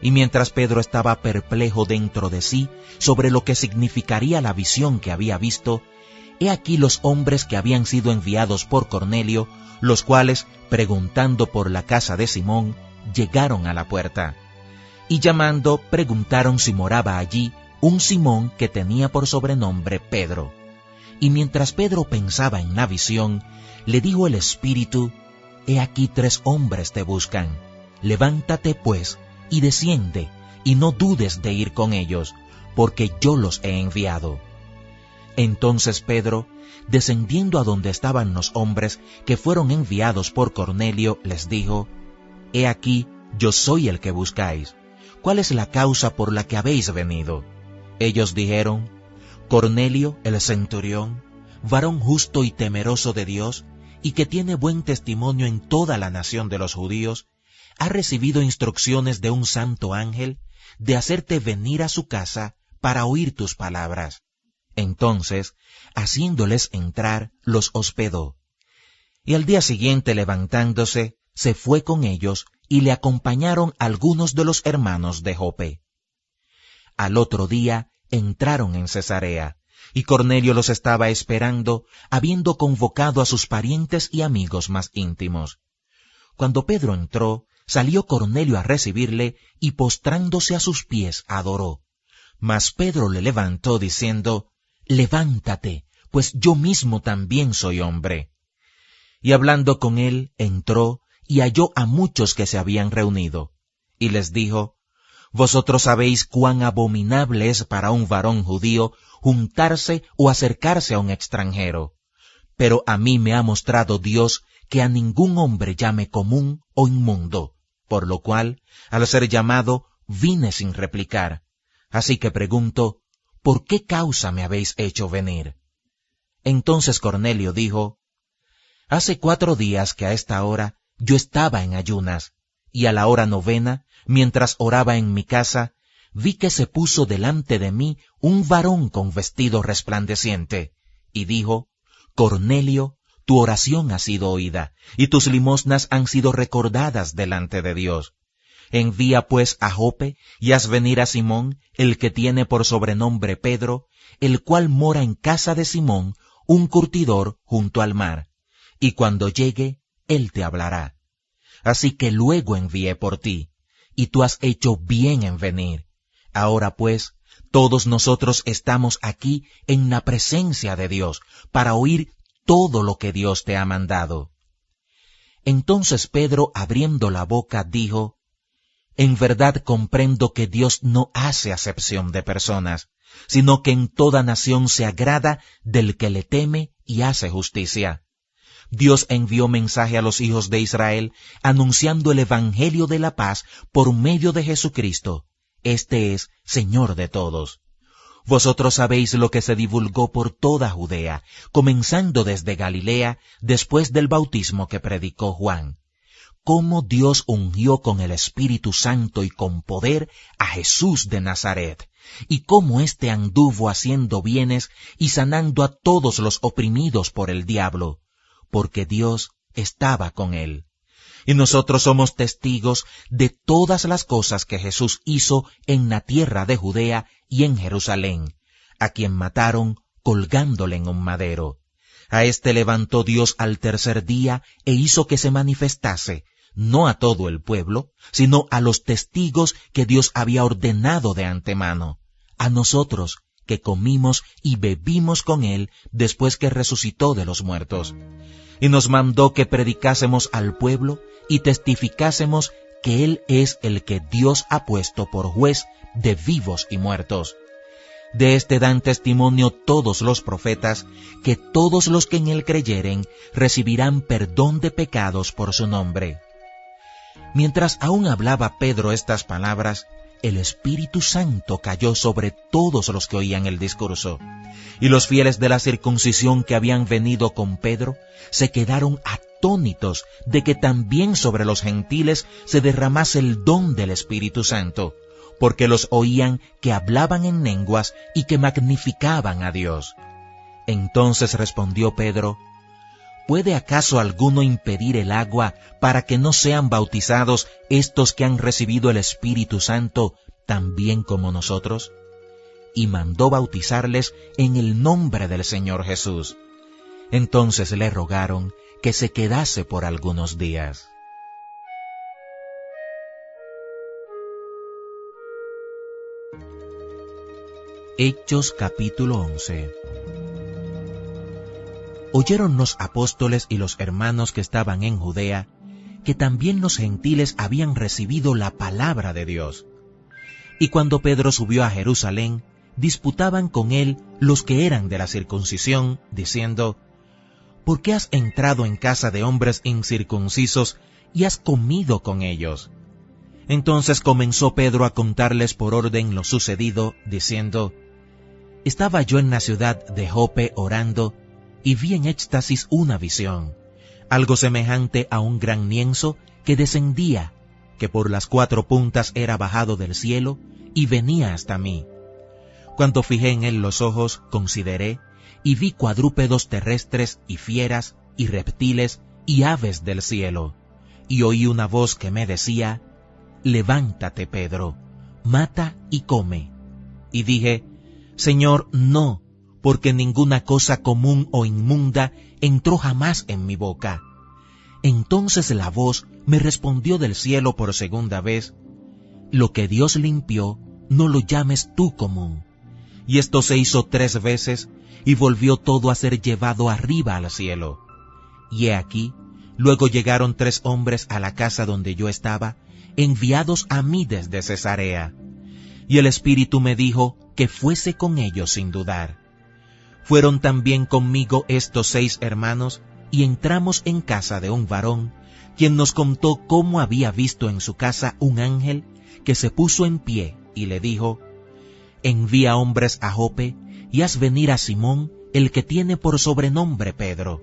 Y mientras Pedro estaba perplejo dentro de sí sobre lo que significaría la visión que había visto, he aquí los hombres que habían sido enviados por Cornelio, los cuales, preguntando por la casa de Simón, llegaron a la puerta. Y llamando, preguntaron si moraba allí un Simón que tenía por sobrenombre Pedro. Y mientras Pedro pensaba en la visión, le dijo el Espíritu: he aquí 3 hombres te buscan. Levántate pues, y desciende, y no dudes de ir con ellos, porque yo los he enviado. Entonces Pedro, descendiendo a donde estaban los hombres que fueron enviados por Cornelio, les dijo: he aquí, yo soy el que buscáis. ¿Cuál es la causa por la que habéis venido? Ellos dijeron: Cornelio, el centurión, varón justo y temeroso de Dios, y que tiene buen testimonio en toda la nación de los judíos, ha recibido instrucciones de un santo ángel de hacerte venir a su casa para oír tus palabras. Entonces, haciéndoles entrar, los hospedó. Y al día siguiente, levantándose, se fue con ellos, y le acompañaron algunos de los hermanos de Jope. Al otro día entraron en Cesarea, y Cornelio los estaba esperando, habiendo convocado a sus parientes y amigos más íntimos. Cuando Pedro entró, salió Cornelio a recibirle, y postrándose a sus pies adoró. Mas Pedro le levantó diciendo: levántate, pues yo mismo también soy hombre. Y hablando con él, entró, y halló a muchos que se habían reunido, y les dijo: vosotros sabéis cuán abominable es para un varón judío juntarse o acercarse a un extranjero, pero a mí me ha mostrado Dios que a ningún hombre llame común o inmundo, por lo cual, al ser llamado, vine sin replicar. Así que pregunto: ¿por qué causa me habéis hecho venir? Entonces Cornelio dijo: hace 4 días que a esta hora yo estaba en ayunas, y a la hora 9, mientras oraba en mi casa, vi que se puso delante de mí un varón con vestido resplandeciente, y dijo: Cornelio, tu oración ha sido oída, y tus limosnas han sido recordadas delante de Dios. Envía pues a Jope, y haz venir a Simón, el que tiene por sobrenombre Pedro, el cual mora en casa de Simón, un curtidor junto al mar, y cuando llegue, él te hablará. Así que luego envié por ti, y tú has hecho bien en venir. Ahora pues, todos nosotros estamos aquí en la presencia de Dios, para oír todo lo que Dios te ha mandado. Entonces Pedro, abriendo la boca, dijo: en verdad comprendo que Dios no hace acepción de personas, sino que en toda nación se agrada del que le teme y hace justicia. Dios envió mensaje a los hijos de Israel, anunciando el evangelio de la paz por medio de Jesucristo. Este es Señor de todos. Vosotros sabéis lo que se divulgó por toda Judea, comenzando desde Galilea, después del bautismo que predicó Juan. Cómo Dios ungió con el Espíritu Santo y con poder a Jesús de Nazaret, y cómo éste anduvo haciendo bienes y sanando a todos los oprimidos por el diablo, porque Dios estaba con él. Y nosotros somos testigos de todas las cosas que Jesús hizo en la tierra de Judea y en Jerusalén, a quien mataron colgándole en un madero. A éste levantó Dios al tercer día e hizo que se manifestase, no a todo el pueblo, sino a los testigos que Dios había ordenado de antemano, a nosotros que comimos y bebimos con él después que resucitó de los muertos. Y nos mandó que predicásemos al pueblo y testificásemos que él es el que Dios ha puesto por juez de vivos y muertos. De este dan testimonio todos los profetas, que todos los que en él creyeren recibirán perdón de pecados por su nombre. Mientras aún hablaba Pedro estas palabras, el Espíritu Santo cayó sobre todos los que oían el discurso, y los fieles de la circuncisión que habían venido con Pedro se quedaron atónitos de que también sobre los gentiles se derramase el don del Espíritu Santo, porque los oían que hablaban en lenguas y que magnificaban a Dios. Entonces respondió Pedro: ¿Puede acaso alguno impedir el agua para que no sean bautizados estos que han recibido el Espíritu Santo también como nosotros? Y mandó bautizarles en el nombre del Señor Jesús. Entonces le rogaron que se quedase por algunos días. Hechos capítulo 11. Oyeron los apóstoles y los hermanos que estaban en Judea que también los gentiles habían recibido la palabra de Dios. Y cuando Pedro subió a Jerusalén, disputaban con él los que eran de la circuncisión, diciendo: ¿Por qué has entrado en casa de hombres incircuncisos y has comido con ellos? Entonces comenzó Pedro a contarles por orden lo sucedido, diciendo: Estaba yo en la ciudad de Jope orando, y vi en éxtasis una visión, algo semejante a un gran lienzo que descendía, que por las 4 puntas era bajado del cielo, y venía hasta mí. Cuando fijé en él los ojos, consideré, y vi cuadrúpedos terrestres, y fieras, y reptiles, y aves del cielo. Y oí una voz que me decía: Levántate, Pedro, mata y come. Y dije: Señor, no, porque ninguna cosa común o inmunda entró jamás en mi boca. Entonces la voz me respondió del cielo por segunda vez: Lo que Dios limpió, no lo llames tú común. Y esto se hizo 3 veces, y volvió todo a ser llevado arriba al cielo. Y he aquí, luego llegaron 3 hombres a la casa donde yo estaba, enviados a mí desde Cesarea. Y el Espíritu me dijo que fuese con ellos sin dudar. Fueron también conmigo estos 6 hermanos, y entramos en casa de un varón, quien nos contó cómo había visto en su casa un ángel que se puso en pie y le dijo: Envía hombres a Jope y haz venir a Simón, el que tiene por sobrenombre Pedro.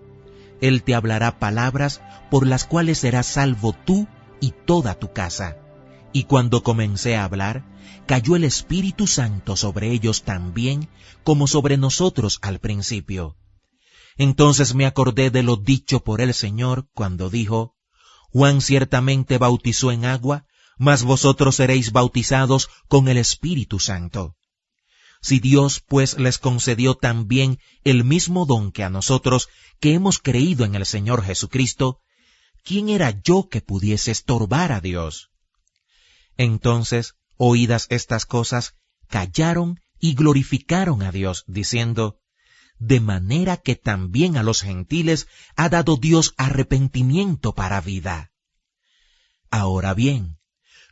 Él te hablará palabras por las cuales serás salvo tú y toda tu casa. Y cuando comencé a hablar, cayó el Espíritu Santo sobre ellos también, como sobre nosotros al principio. Entonces me acordé de lo dicho por el Señor cuando dijo: Juan ciertamente bautizó en agua, mas vosotros seréis bautizados con el Espíritu Santo. Si Dios pues les concedió también el mismo don que a nosotros, que hemos creído en el Señor Jesucristo, ¿quién era yo que pudiese estorbar a Dios? Entonces, oídas estas cosas, callaron y glorificaron a Dios, diciendo: De manera que también a los gentiles ha dado Dios arrepentimiento para vida. Ahora bien,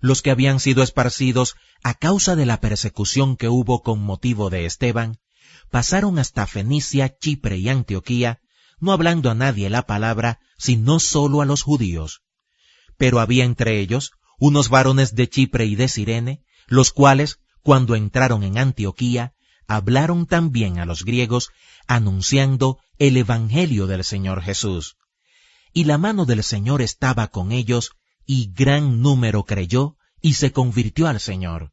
los que habían sido esparcidos a causa de la persecución que hubo con motivo de Esteban, pasaron hasta Fenicia, Chipre y Antioquía, no hablando a nadie la palabra, sino solo a los judíos. Pero había entre ellos unos varones de Chipre y de Cirene, los cuales, cuando entraron en Antioquía, hablaron también a los griegos, anunciando el Evangelio del Señor Jesús. Y la mano del Señor estaba con ellos, y gran número creyó y se convirtió al Señor.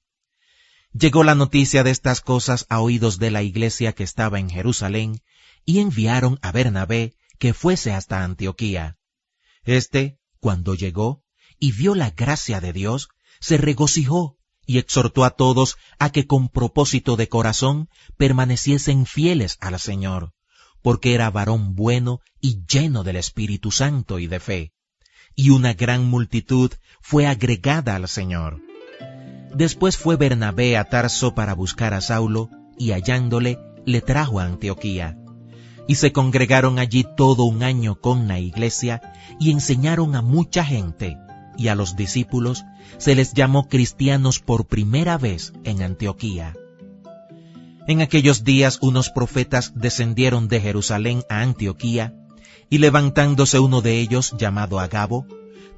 Llegó la noticia de estas cosas a oídos de la iglesia que estaba en Jerusalén, y enviaron a Bernabé que fuese hasta Antioquía. Este, cuando llegó y vio la gracia de Dios, se regocijó y exhortó a todos a que con propósito de corazón permaneciesen fieles al Señor, porque era varón bueno y lleno del Espíritu Santo y de fe. Y una gran multitud fue agregada al Señor. Después fue Bernabé a Tarso para buscar a Saulo, y hallándole, le trajo a Antioquía. Y se congregaron allí todo un año con la iglesia, y enseñaron a mucha gente, y a los discípulos se les llamó cristianos por primera vez en Antioquía. En aquellos días unos profetas descendieron de Jerusalén a Antioquía, y levantándose uno de ellos, llamado Agabo,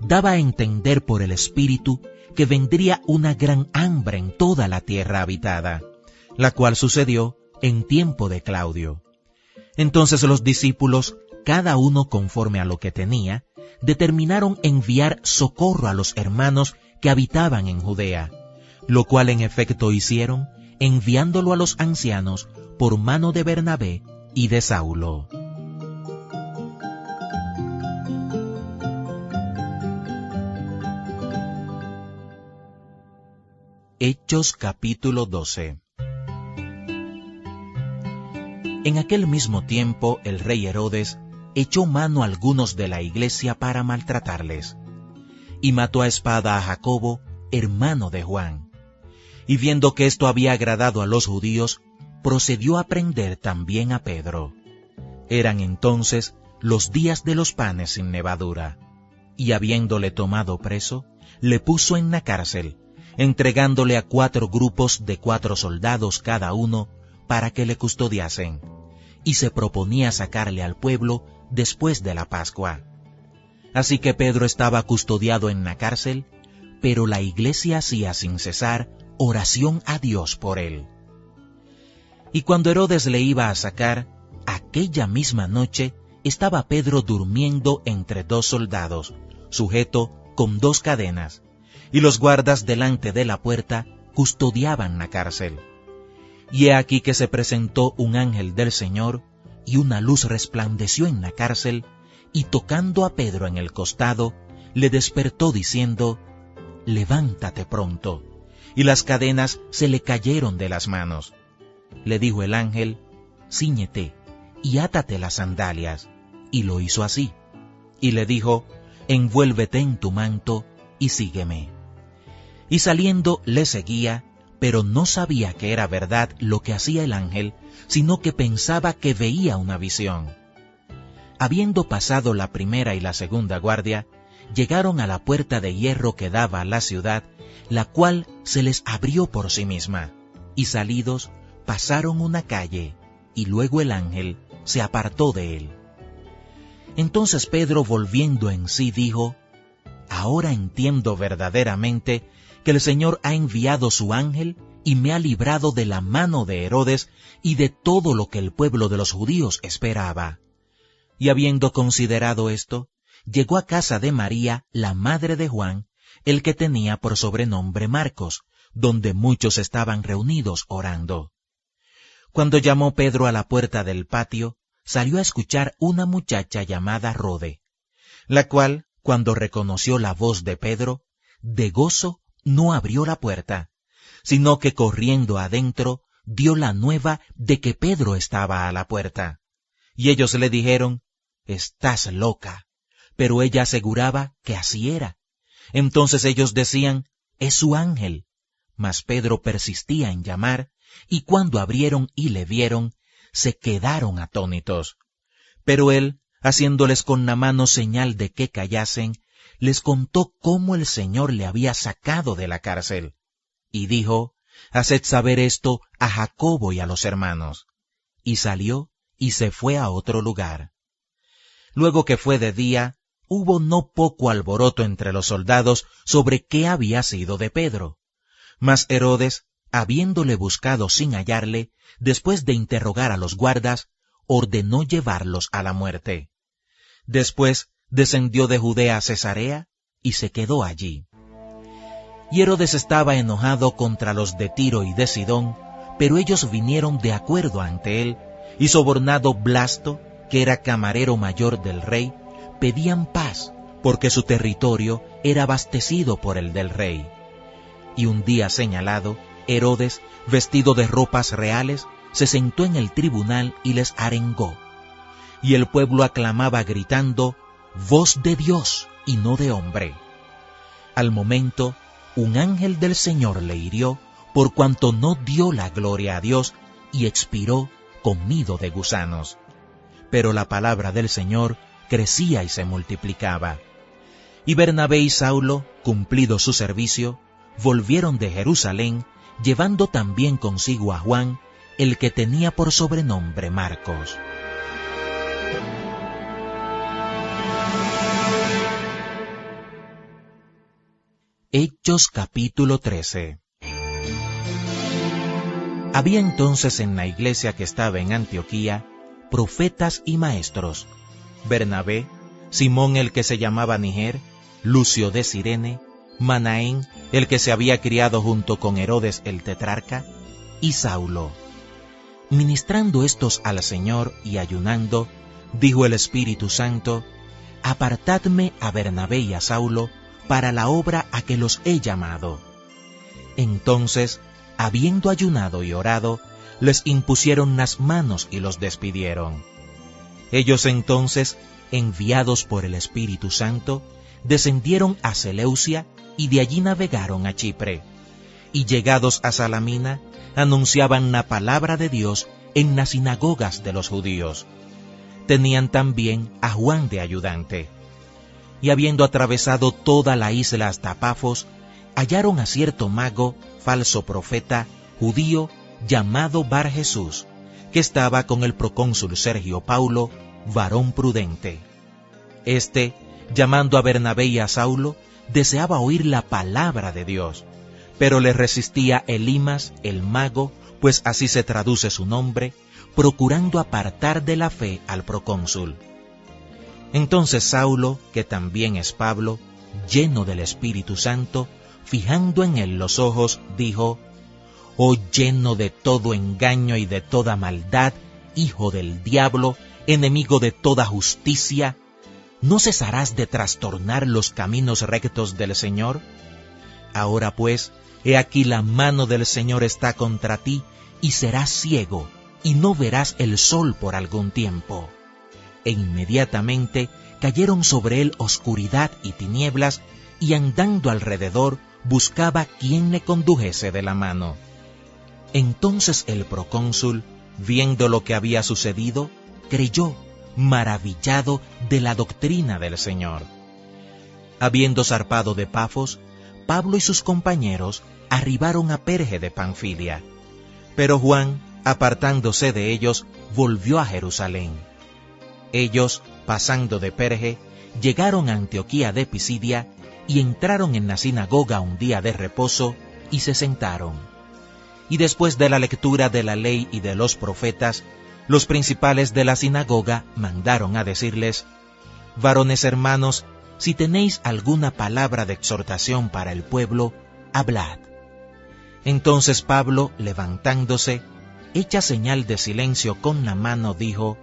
daba a entender por el Espíritu que vendría una gran hambre en toda la tierra habitada, la cual sucedió en tiempo de Claudio. Entonces los discípulos, cada uno conforme a lo que tenía, determinaron enviar socorro a los hermanos que habitaban en Judea, lo cual en efecto hicieron, enviándolo a los ancianos por mano de Bernabé y de Saulo. Hechos capítulo 12. En aquel mismo tiempo el rey Herodes echó mano a algunos de la iglesia para maltratarles, y mató a espada a Jacobo, hermano de Juan. Y viendo que esto había agradado a los judíos, procedió a prender también a Pedro. Eran entonces los días de los panes sin levadura, y habiéndole tomado preso, le puso en la cárcel, entregándole a 4 grupos de 4 soldados cada uno para que le custodiasen, y se proponía sacarle al pueblo después de la Pascua. Así que Pedro estaba custodiado en la cárcel, pero la iglesia hacía sin cesar oración a Dios por él. Y cuando Herodes le iba a sacar, aquella misma noche estaba Pedro durmiendo entre 2 soldados, sujeto con 2 cadenas, y los guardas delante de la puerta custodiaban la cárcel. Y he aquí que se presentó un ángel del Señor, y una luz resplandeció en la cárcel, y tocando a Pedro en el costado, le despertó diciendo: «Levántate pronto». Y las cadenas se le cayeron de las manos. Le dijo el ángel: «Cíñete y átate las sandalias». Y lo hizo así. Y le dijo: «Envuélvete en tu manto y sígueme». Y saliendo le seguía, pero no sabía que era verdad lo que hacía el ángel, sino que pensaba que veía una visión. Habiendo pasado la primera y la segunda guardia, llegaron a la puerta de hierro que daba a la ciudad, la cual se les abrió por sí misma, y salidos pasaron una calle, y luego el ángel se apartó de él. Entonces Pedro, volviendo en sí, dijo: «Ahora entiendo verdaderamente que el Señor ha enviado su ángel y me ha librado de la mano de Herodes y de todo lo que el pueblo de los judíos esperaba». Y habiendo considerado esto, llegó a casa de María, la madre de Juan, el que tenía por sobrenombre Marcos, donde muchos estaban reunidos orando. Cuando llamó Pedro a la puerta del patio, salió a escuchar una muchacha llamada Rode, la cual, cuando reconoció la voz de Pedro, de gozo no abrió la puerta, sino que corriendo adentro dio la nueva de que Pedro estaba a la puerta. Y ellos le dijeron: «Estás loca». Pero ella aseguraba que así era. Entonces ellos decían: «Es su ángel». Mas Pedro persistía en llamar, y cuando abrieron y le vieron, se quedaron atónitos. Pero él, haciéndoles con la mano señal de que callasen, les contó cómo el Señor le había sacado de la cárcel. Y dijo: «Haced saber esto a Jacobo y a los hermanos». Y salió y se fue a otro lugar. Luego que fue de día, hubo no poco alboroto entre los soldados sobre qué había sido de Pedro. Mas Herodes, habiéndole buscado sin hallarle, después de interrogar a los guardas, ordenó llevarlos a la muerte. Después descendió de Judea a Cesarea y se quedó allí. Y Herodes estaba enojado contra los de Tiro y de Sidón, pero ellos vinieron de acuerdo ante él, y sobornado Blasto, que era camarero mayor del rey, pedían paz, porque su territorio era abastecido por el del rey. Y un día señalado, Herodes, vestido de ropas reales, se sentó en el tribunal y les arengó. Y el pueblo aclamaba gritando: «Voz de Dios y no de hombre». Al momento, un ángel del Señor le hirió, por cuanto no dio la gloria a Dios, y expiró comido de gusanos. Pero la palabra del Señor crecía y se multiplicaba. Y Bernabé y Saulo, cumplido su servicio, volvieron de Jerusalén, llevando también consigo a Juan, el que tenía por sobrenombre Marcos. Hechos capítulo 13. Había entonces en la iglesia que estaba en Antioquía profetas y maestros: Bernabé, Simón el que se llamaba Niger, Lucio de Cirene, Manaén, el que se había criado junto con Herodes el tetrarca, y Saulo. Ministrando estos al Señor y ayunando, dijo el Espíritu Santo: Apartadme a Bernabé y a Saulo para la obra a que los he llamado. Entonces, habiendo ayunado y orado, les impusieron las manos y los despidieron. Ellos entonces, enviados por el Espíritu Santo, descendieron a Seleucia y de allí navegaron a Chipre. Y llegados a Salamina, anunciaban la palabra de Dios en las sinagogas de los judíos. Tenían también a Juan de ayudante. Y habiendo atravesado toda la isla hasta Pafos, hallaron a cierto mago, falso profeta, judío, llamado Bar Jesús, que estaba con el procónsul Sergio Paulo, varón prudente. Este, llamando a Bernabé y a Saulo, deseaba oír la palabra de Dios, pero le resistía Elimas, el mago, pues así se traduce su nombre, procurando apartar de la fe al procónsul. Entonces Saulo, que también es Pablo, lleno del Espíritu Santo, fijando en él los ojos, dijo: «Oh lleno de todo engaño y de toda maldad, hijo del diablo, enemigo de toda justicia, ¿no cesarás de trastornar los caminos rectos del Señor? Ahora pues, he aquí la mano del Señor está contra ti, y serás ciego, y no verás el sol por algún tiempo». E inmediatamente cayeron sobre él oscuridad y tinieblas, y andando alrededor buscaba quien le condujese de la mano. Entonces el procónsul, viendo lo que había sucedido, creyó, maravillado de la doctrina del Señor. Habiendo zarpado de Pafos, Pablo y sus compañeros arribaron a Perge de Panfilia. Pero Juan, apartándose de ellos, volvió a Jerusalén. Ellos, pasando de Perge, llegaron a Antioquía de Pisidia y entraron en la sinagoga un día de reposo y se sentaron. Y después de la lectura de la ley y de los profetas, los principales de la sinagoga mandaron a decirles: «Varones hermanos, si tenéis alguna palabra de exhortación para el pueblo, hablad». Entonces Pablo, levantándose, hecha señal de silencio con la mano, dijo: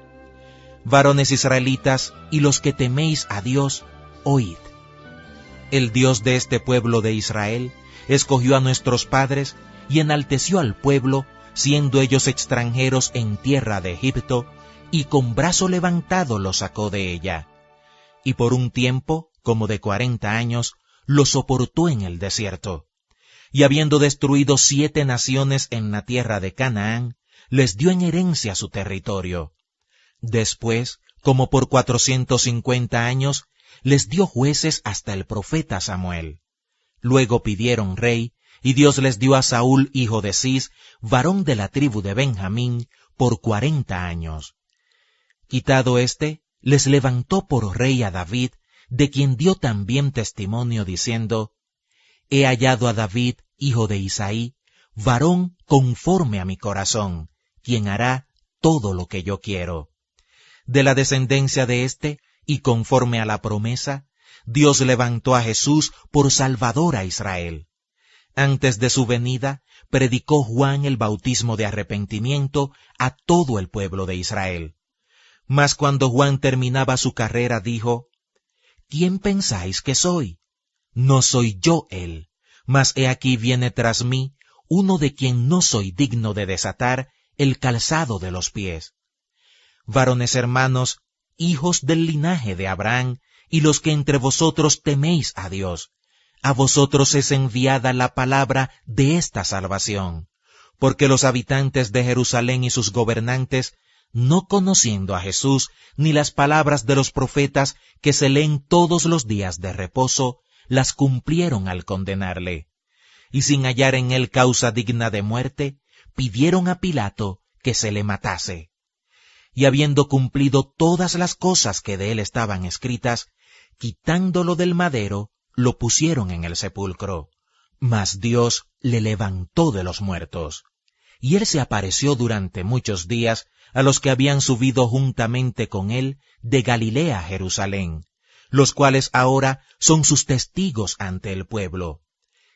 «Varones israelitas y los que teméis a Dios, oíd. El Dios de este pueblo de Israel escogió a nuestros padres y enalteció al pueblo, siendo ellos extranjeros en tierra de Egipto, y con brazo levantado los sacó de ella. Y por un tiempo, como de 40 años, los soportó en el desierto. Y habiendo destruido 7 naciones en la tierra de Canaán, les dio en herencia su territorio. Después, como por 450 años, les dio jueces hasta el profeta Samuel. Luego pidieron rey, y Dios les dio a Saúl, hijo de Cis, varón de la tribu de Benjamín, por 40 años. Quitado éste, les levantó por rey a David, de quien dio también testimonio diciendo: «He hallado a David, hijo de Isaí, varón conforme a mi corazón, quien hará todo lo que yo quiero». De la descendencia de éste, y conforme a la promesa, Dios levantó a Jesús por Salvador a Israel. Antes de su venida, predicó Juan el bautismo de arrepentimiento a todo el pueblo de Israel. Mas cuando Juan terminaba su carrera, dijo: «¿Quién pensáis que soy? No soy yo él, mas he aquí viene tras mí uno de quien no soy digno de desatar el calzado de los pies». Varones hermanos, hijos del linaje de Abraham, y los que entre vosotros teméis a Dios, a vosotros es enviada la palabra de esta salvación, porque los habitantes de Jerusalén y sus gobernantes, no conociendo a Jesús ni las palabras de los profetas que se leen todos los días de reposo, las cumplieron al condenarle. Y sin hallar en él causa digna de muerte, pidieron a Pilato que se le matase. Y habiendo cumplido todas las cosas que de él estaban escritas, quitándolo del madero, lo pusieron en el sepulcro. Mas Dios le levantó de los muertos. Y él se apareció durante muchos días a los que habían subido juntamente con él de Galilea a Jerusalén, los cuales ahora son sus testigos ante el pueblo.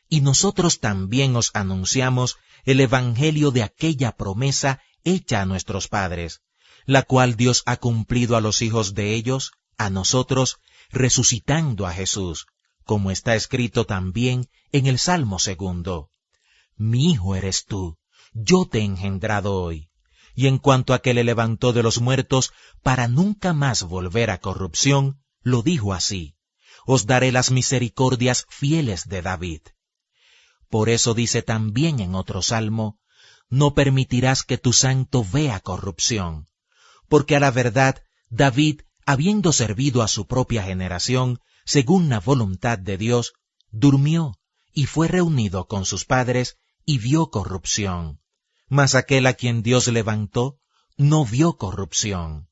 Y nosotros también os anunciamos el evangelio de aquella promesa hecha a nuestros padres, la cual Dios ha cumplido a los hijos de ellos, a nosotros, resucitando a Jesús, como está escrito también en el Salmo 2. Mi hijo eres tú, yo te he engendrado hoy. Y en cuanto a que le levantó de los muertos para nunca más volver a corrupción, lo dijo así: os daré las misericordias fieles de David. Por eso dice también en otro salmo: no permitirás que tu santo vea corrupción. Porque a la verdad, David, habiendo servido a su propia generación, según la voluntad de Dios, durmió y fue reunido con sus padres y vio corrupción. Mas aquel a quien Dios levantó no vio corrupción.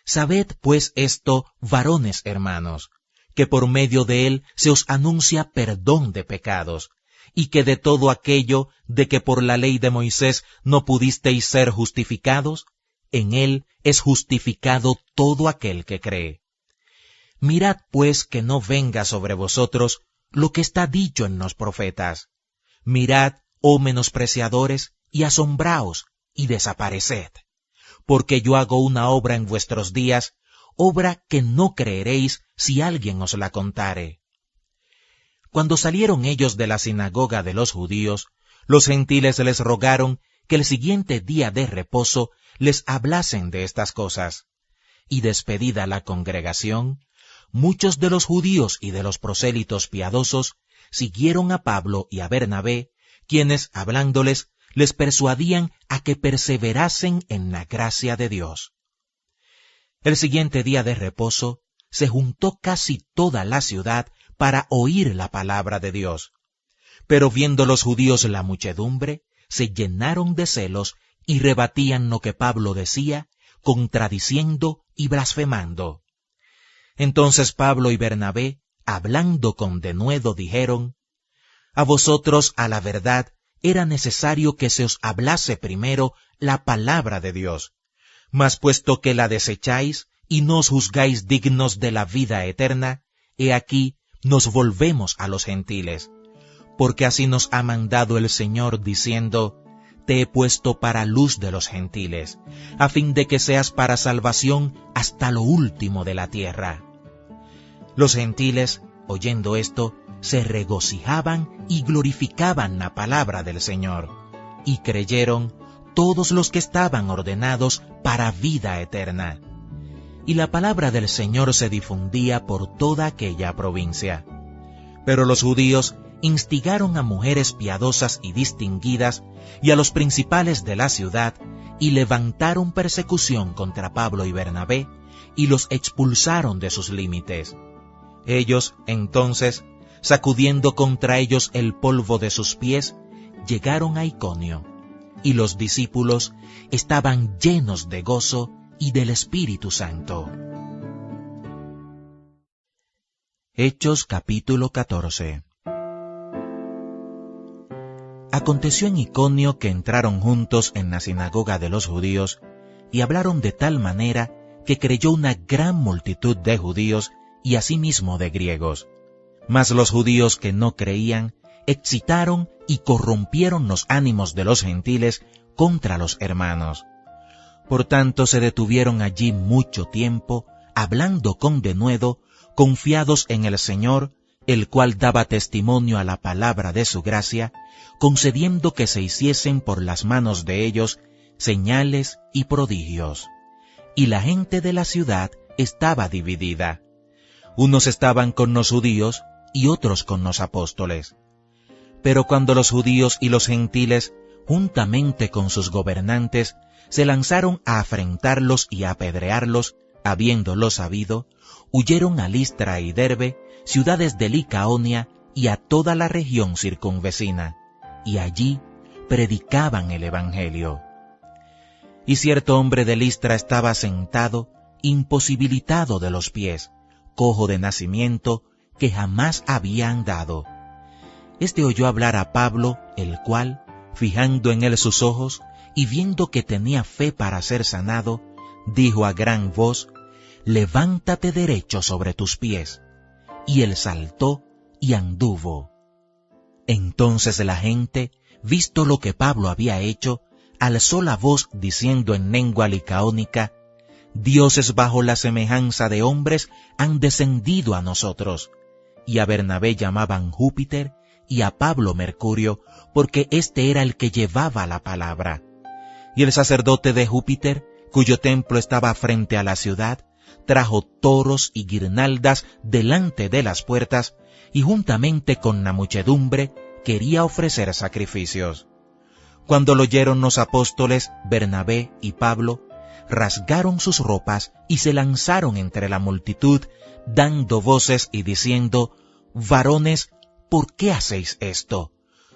Sabed pues esto, varones hermanos, que por medio de él se os anuncia perdón de pecados, y que de todo aquello de que por la ley de Moisés no pudisteis ser justificados, en él es justificado todo aquel que cree. Mirad pues que no venga sobre vosotros lo que está dicho en los profetas. Mirad, oh menospreciadores, y asombraos, y desapareced. Porque yo hago una obra en vuestros días, obra que no creeréis si alguien os la contare. Cuando salieron ellos de la sinagoga de los judíos, los gentiles les rogaron que el siguiente día de reposo les hablasen de estas cosas. Y despedida la congregación, muchos de los judíos y de los prosélitos piadosos siguieron a Pablo y a Bernabé, quienes, hablándoles, les persuadían a que perseverasen en la gracia de Dios. El siguiente día de reposo se juntó casi toda la ciudad para oír la palabra de Dios. Pero viendo los judíos la muchedumbre, se llenaron de celos y rebatían lo que Pablo decía, contradiciendo y blasfemando. Entonces Pablo y Bernabé, hablando con denuedo, dijeron: a vosotros, a la verdad, era necesario que se os hablase primero la palabra de Dios. Mas puesto que la desecháis y no os juzgáis dignos de la vida eterna, he aquí nos volvemos a los gentiles. Porque así nos ha mandado el Señor, diciendo: te he puesto para luz de los gentiles, a fin de que seas para salvación hasta lo último de la tierra. Los gentiles, oyendo esto, se regocijaban y glorificaban la palabra del Señor, y creyeron todos los que estaban ordenados para vida eterna. Y la palabra del Señor se difundía por toda aquella provincia. Pero los judíos instigaron a mujeres piadosas y distinguidas y a los principales de la ciudad, y levantaron persecución contra Pablo y Bernabé, y los expulsaron de sus límites. Ellos, entonces, sacudiendo contra ellos el polvo de sus pies, llegaron a Iconio, y los discípulos estaban llenos de gozo y del Espíritu Santo. Hechos capítulo 14. Aconteció en Iconio que entraron juntos en la sinagoga de los judíos, y hablaron de tal manera que creyó una gran multitud de judíos y asimismo de griegos. Mas los judíos que no creían excitaron y corrompieron los ánimos de los gentiles contra los hermanos. Por tanto se detuvieron allí mucho tiempo, hablando con denuedo, confiados en el Señor, el cual daba testimonio a la palabra de su gracia, concediendo que se hiciesen por las manos de ellos señales y prodigios. Y la gente de la ciudad estaba dividida. Unos estaban con los judíos y otros con los apóstoles. Pero cuando los judíos y los gentiles, juntamente con sus gobernantes, se lanzaron a afrentarlos y a apedrearlos, habiéndolo sabido, huyeron a Listra y Derbe, ciudades de Licaonia, y a toda la región circunvecina, y allí predicaban el evangelio. Y cierto hombre de Listra estaba sentado, imposibilitado de los pies, cojo de nacimiento, que jamás había andado. Este oyó hablar a Pablo, el cual, fijando en él sus ojos, y viendo que tenía fe para ser sanado, dijo a gran voz: levántate derecho sobre tus pies. Y él saltó y anduvo. Entonces la gente, visto lo que Pablo había hecho, alzó la voz diciendo en lengua licaónica: dioses bajo la semejanza de hombres han descendido a nosotros. Y a Bernabé llamaban Júpiter y a Pablo Mercurio, porque éste era el que llevaba la palabra. Y el sacerdote de Júpiter, cuyo templo estaba frente a la ciudad, trajo toros y guirnaldas delante de las puertas, y juntamente con la muchedumbre quería ofrecer sacrificios. Cuando lo oyeron los apóstoles Bernabé y Pablo, rasgaron sus ropas y se lanzaron entre la multitud, dando voces y diciendo: varones, ¿por qué hacéis esto?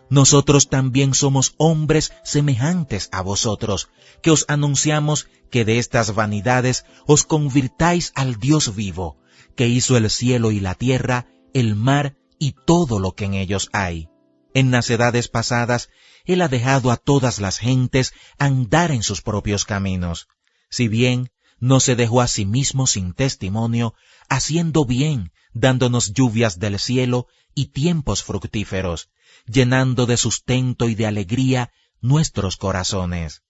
Nosotros también somos hombres semejantes a vosotros, que os anunciamos que de estas vanidades os convirtáis al Dios vivo, que hizo el cielo y la tierra, el mar y todo lo que en ellos hay. En las edades pasadas, Él ha dejado a todas las gentes andar en sus propios caminos. Si bien no se dejó a sí mismo sin testimonio, haciendo bien, dándonos lluvias del cielo y tiempos fructíferos, llenando de sustento y de alegría nuestros corazones.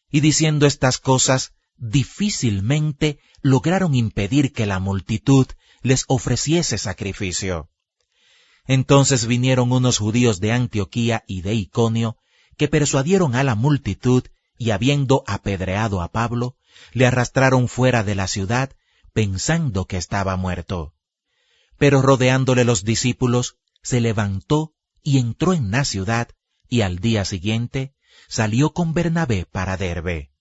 Y diciendo estas cosas, difícilmente lograron impedir que la multitud les ofreciese sacrificio. Entonces vinieron unos judíos de Antioquía y de Iconio, que persuadieron a la multitud, y habiendo apedreado a Pablo, le arrastraron fuera de la ciudad, pensando que estaba muerto. Pero rodeándole los discípulos, se levantó y entró en la ciudad, y al día siguiente salió con Bernabé para Derbe.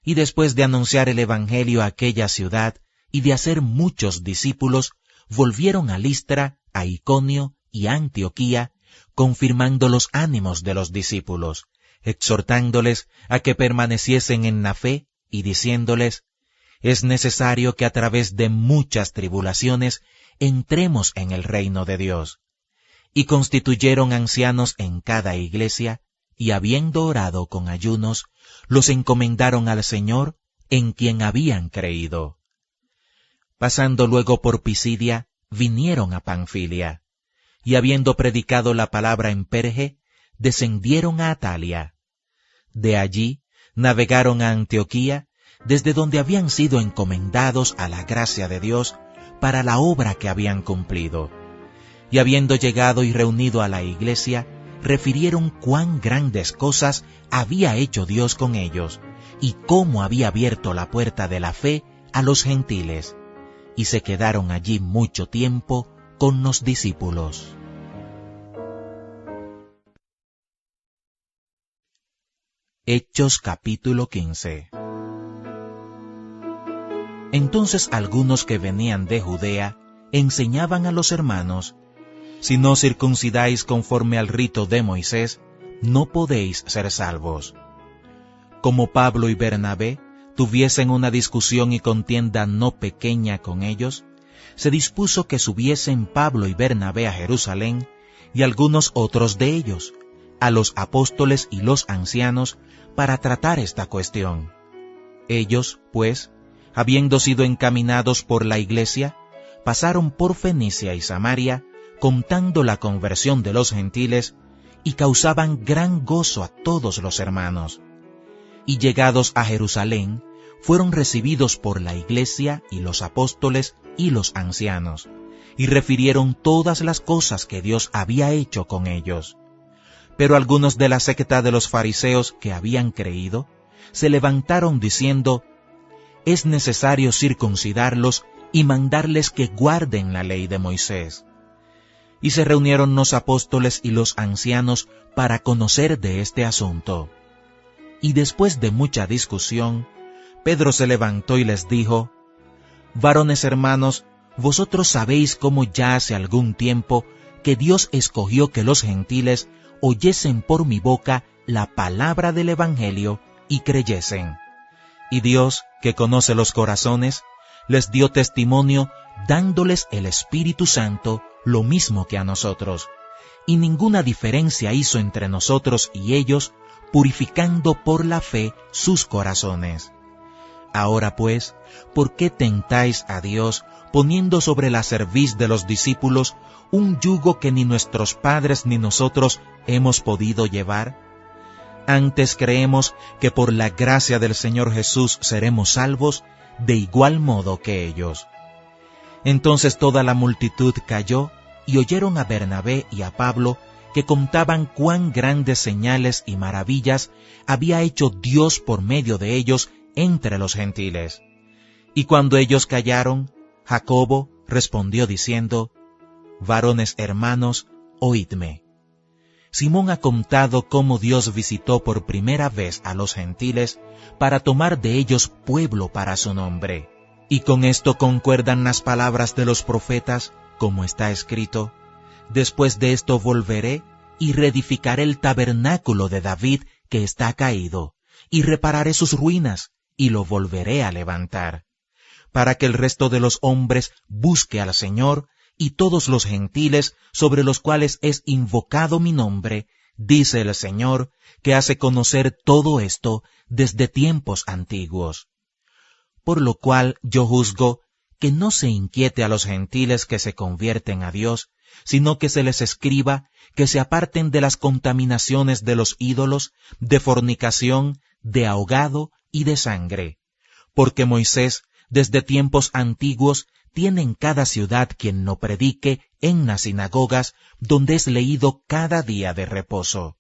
Y después de anunciar el evangelio a aquella ciudad y de hacer muchos discípulos, volvieron a Listra, a Iconio y a Antioquía, confirmando los ánimos de los discípulos, exhortándoles a que permaneciesen en la fe y diciéndoles: es necesario que a través de muchas tribulaciones entremos en el reino de Dios. Y constituyeron ancianos en cada iglesia, y habiendo orado con ayunos, los encomendaron al Señor, en quien habían creído. Pasando luego por Pisidia, vinieron a Panfilia, y habiendo predicado la palabra en Perge, descendieron a Atalia. De allí navegaron a Antioquía, desde donde habían sido encomendados a la gracia de Dios para la obra que habían cumplido. Y habiendo llegado y reunido a la iglesia, refirieron cuán grandes cosas había hecho Dios con ellos, y cómo había abierto la puerta de la fe a los gentiles, y se quedaron allí mucho tiempo con los discípulos. Hechos capítulo 15. Entonces algunos que venían de Judea enseñaban a los hermanos: si no circuncidáis conforme al rito de Moisés, no podéis ser salvos. Como Pablo y Bernabé tuviesen una discusión y contienda no pequeña con ellos, se dispuso que subiesen Pablo y Bernabé a Jerusalén, y algunos otros de ellos, a los apóstoles y los ancianos, para tratar esta cuestión. Ellos, pues, habiendo sido encaminados por la iglesia, pasaron por Fenicia y Samaria, contando la conversión de los gentiles, y causaban gran gozo a todos los hermanos. Y llegados a Jerusalén, fueron recibidos por la iglesia y los apóstoles y los ancianos, y refirieron todas las cosas que Dios había hecho con ellos. Pero algunos de la secta de los fariseos que habían creído, se levantaron diciendo: es necesario circuncidarlos y mandarles que guarden la ley de Moisés. Y se reunieron los apóstoles y los ancianos para conocer de este asunto. Y después de mucha discusión, Pedro se levantó y les dijo: varones hermanos, vosotros sabéis cómo ya hace algún tiempo que Dios escogió que los gentiles oyesen por mi boca la palabra del Evangelio y creyesen. Y Dios, que conoce los corazones, les dio testimonio dándoles el Espíritu Santo, lo mismo que a nosotros, y ninguna diferencia hizo entre nosotros y ellos, purificando por la fe sus corazones. Ahora pues, ¿por qué tentáis a Dios poniendo sobre la cerviz de los discípulos un yugo que ni nuestros padres ni nosotros hemos podido llevar? Antes creemos que por la gracia del Señor Jesús seremos salvos, de igual modo que ellos. Entonces toda la multitud calló y oyeron a Bernabé y a Pablo que contaban cuán grandes señales y maravillas había hecho Dios por medio de ellos entre los gentiles. Y cuando ellos callaron, Jacobo respondió diciendo: Varones hermanos, oídme. Simón ha contado cómo Dios visitó por primera vez a los gentiles para tomar de ellos pueblo para su nombre. Y con esto concuerdan las palabras de los profetas, como está escrito: Después de esto volveré y reedificaré el tabernáculo de David que está caído, y repararé sus ruinas, y lo volveré a levantar, para que el resto de los hombres busque al Señor, y todos los gentiles sobre los cuales es invocado mi nombre, dice el Señor, que hace conocer todo esto desde tiempos antiguos. Por lo cual yo juzgo que no se inquiete a los gentiles que se convierten a Dios, sino que se les escriba que se aparten de las contaminaciones de los ídolos, de fornicación, de ahogado y de sangre. Porque Moisés, desde tiempos antiguos, tiene en cada ciudad quien lo predique en las sinagogas, donde es leído cada día de reposo.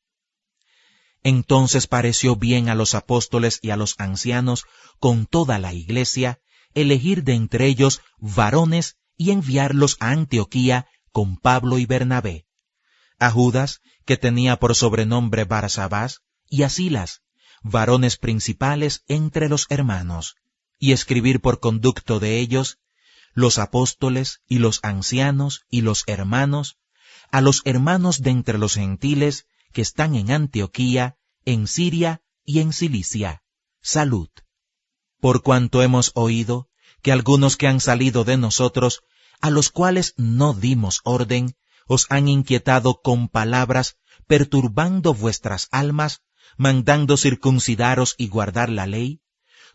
Entonces pareció bien a los apóstoles y a los ancianos, con toda la iglesia, elegir de entre ellos varones y enviarlos a Antioquía con Pablo y Bernabé, a Judas, que tenía por sobrenombre Barsabás, y a Silas, varones principales entre los hermanos, y escribir por conducto de ellos, los apóstoles y los ancianos y los hermanos, a los hermanos de entre los gentiles que están en Antioquía, en Siria y en Cilicia, salud. Por cuanto hemos oído que algunos que han salido de nosotros, a los cuales no dimos orden, os han inquietado con palabras, perturbando vuestras almas, mandando circuncidaros y guardar la ley,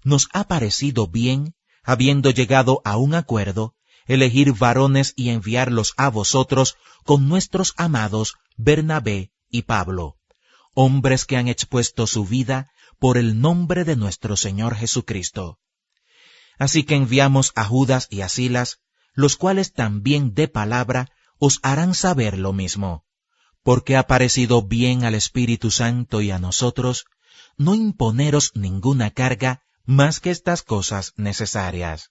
nos ha parecido bien, habiendo llegado a un acuerdo, elegir varones y enviarlos a vosotros con nuestros amados Bernabé y Pablo, hombres que han expuesto su vida por el nombre de nuestro Señor Jesucristo. Así que enviamos a Judas y a Silas, los cuales también de palabra os harán saber lo mismo, porque ha parecido bien al Espíritu Santo y a nosotros no imponeros ninguna carga más que estas cosas necesarias,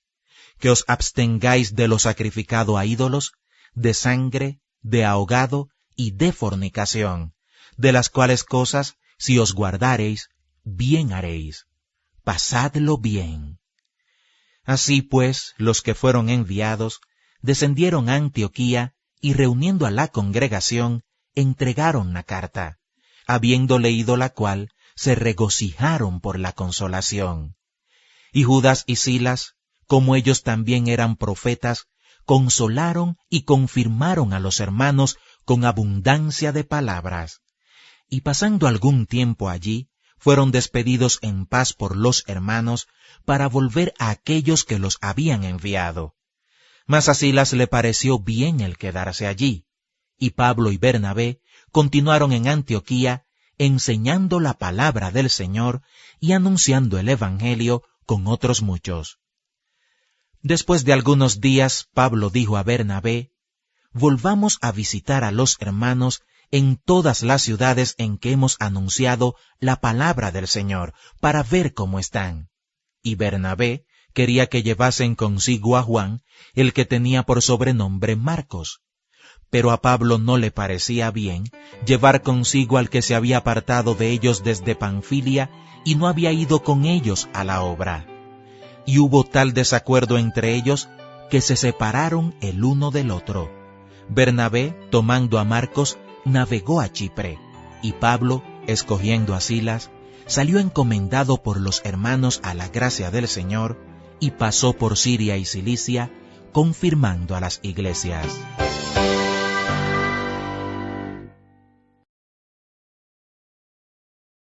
que os abstengáis de lo sacrificado a ídolos, de sangre, de ahogado y de fornicación, de las cuales cosas, si os guardareis, bien haréis. Pasadlo bien. Así pues, los que fueron enviados, descendieron a Antioquía y reuniendo a la congregación, entregaron la carta, habiendo leído la cual, se regocijaron por la consolación. Y Judas y Silas, como ellos también eran profetas, consolaron y confirmaron a los hermanos con abundancia de palabras. Y pasando algún tiempo allí, fueron despedidos en paz por los hermanos para volver a aquellos que los habían enviado. Mas a Silas le pareció bien el quedarse allí, y Pablo y Bernabé continuaron en Antioquía enseñando la palabra del Señor y anunciando el Evangelio con otros muchos. Después de algunos días, Pablo dijo a Bernabé: volvamos a visitar a los hermanos en todas las ciudades en que hemos anunciado la palabra del Señor, para ver cómo están. Y Bernabé quería que llevasen consigo a Juan, el que tenía por sobrenombre Marcos. Pero a Pablo no le parecía bien llevar consigo al que se había apartado de ellos desde Panfilia y no había ido con ellos a la obra. Y hubo tal desacuerdo entre ellos que se separaron el uno del otro. Bernabé, tomando a Marcos, navegó a Chipre, y Pablo, escogiendo a Silas, salió encomendado por los hermanos a la gracia del Señor, y pasó por Siria y Cilicia, confirmando a las iglesias.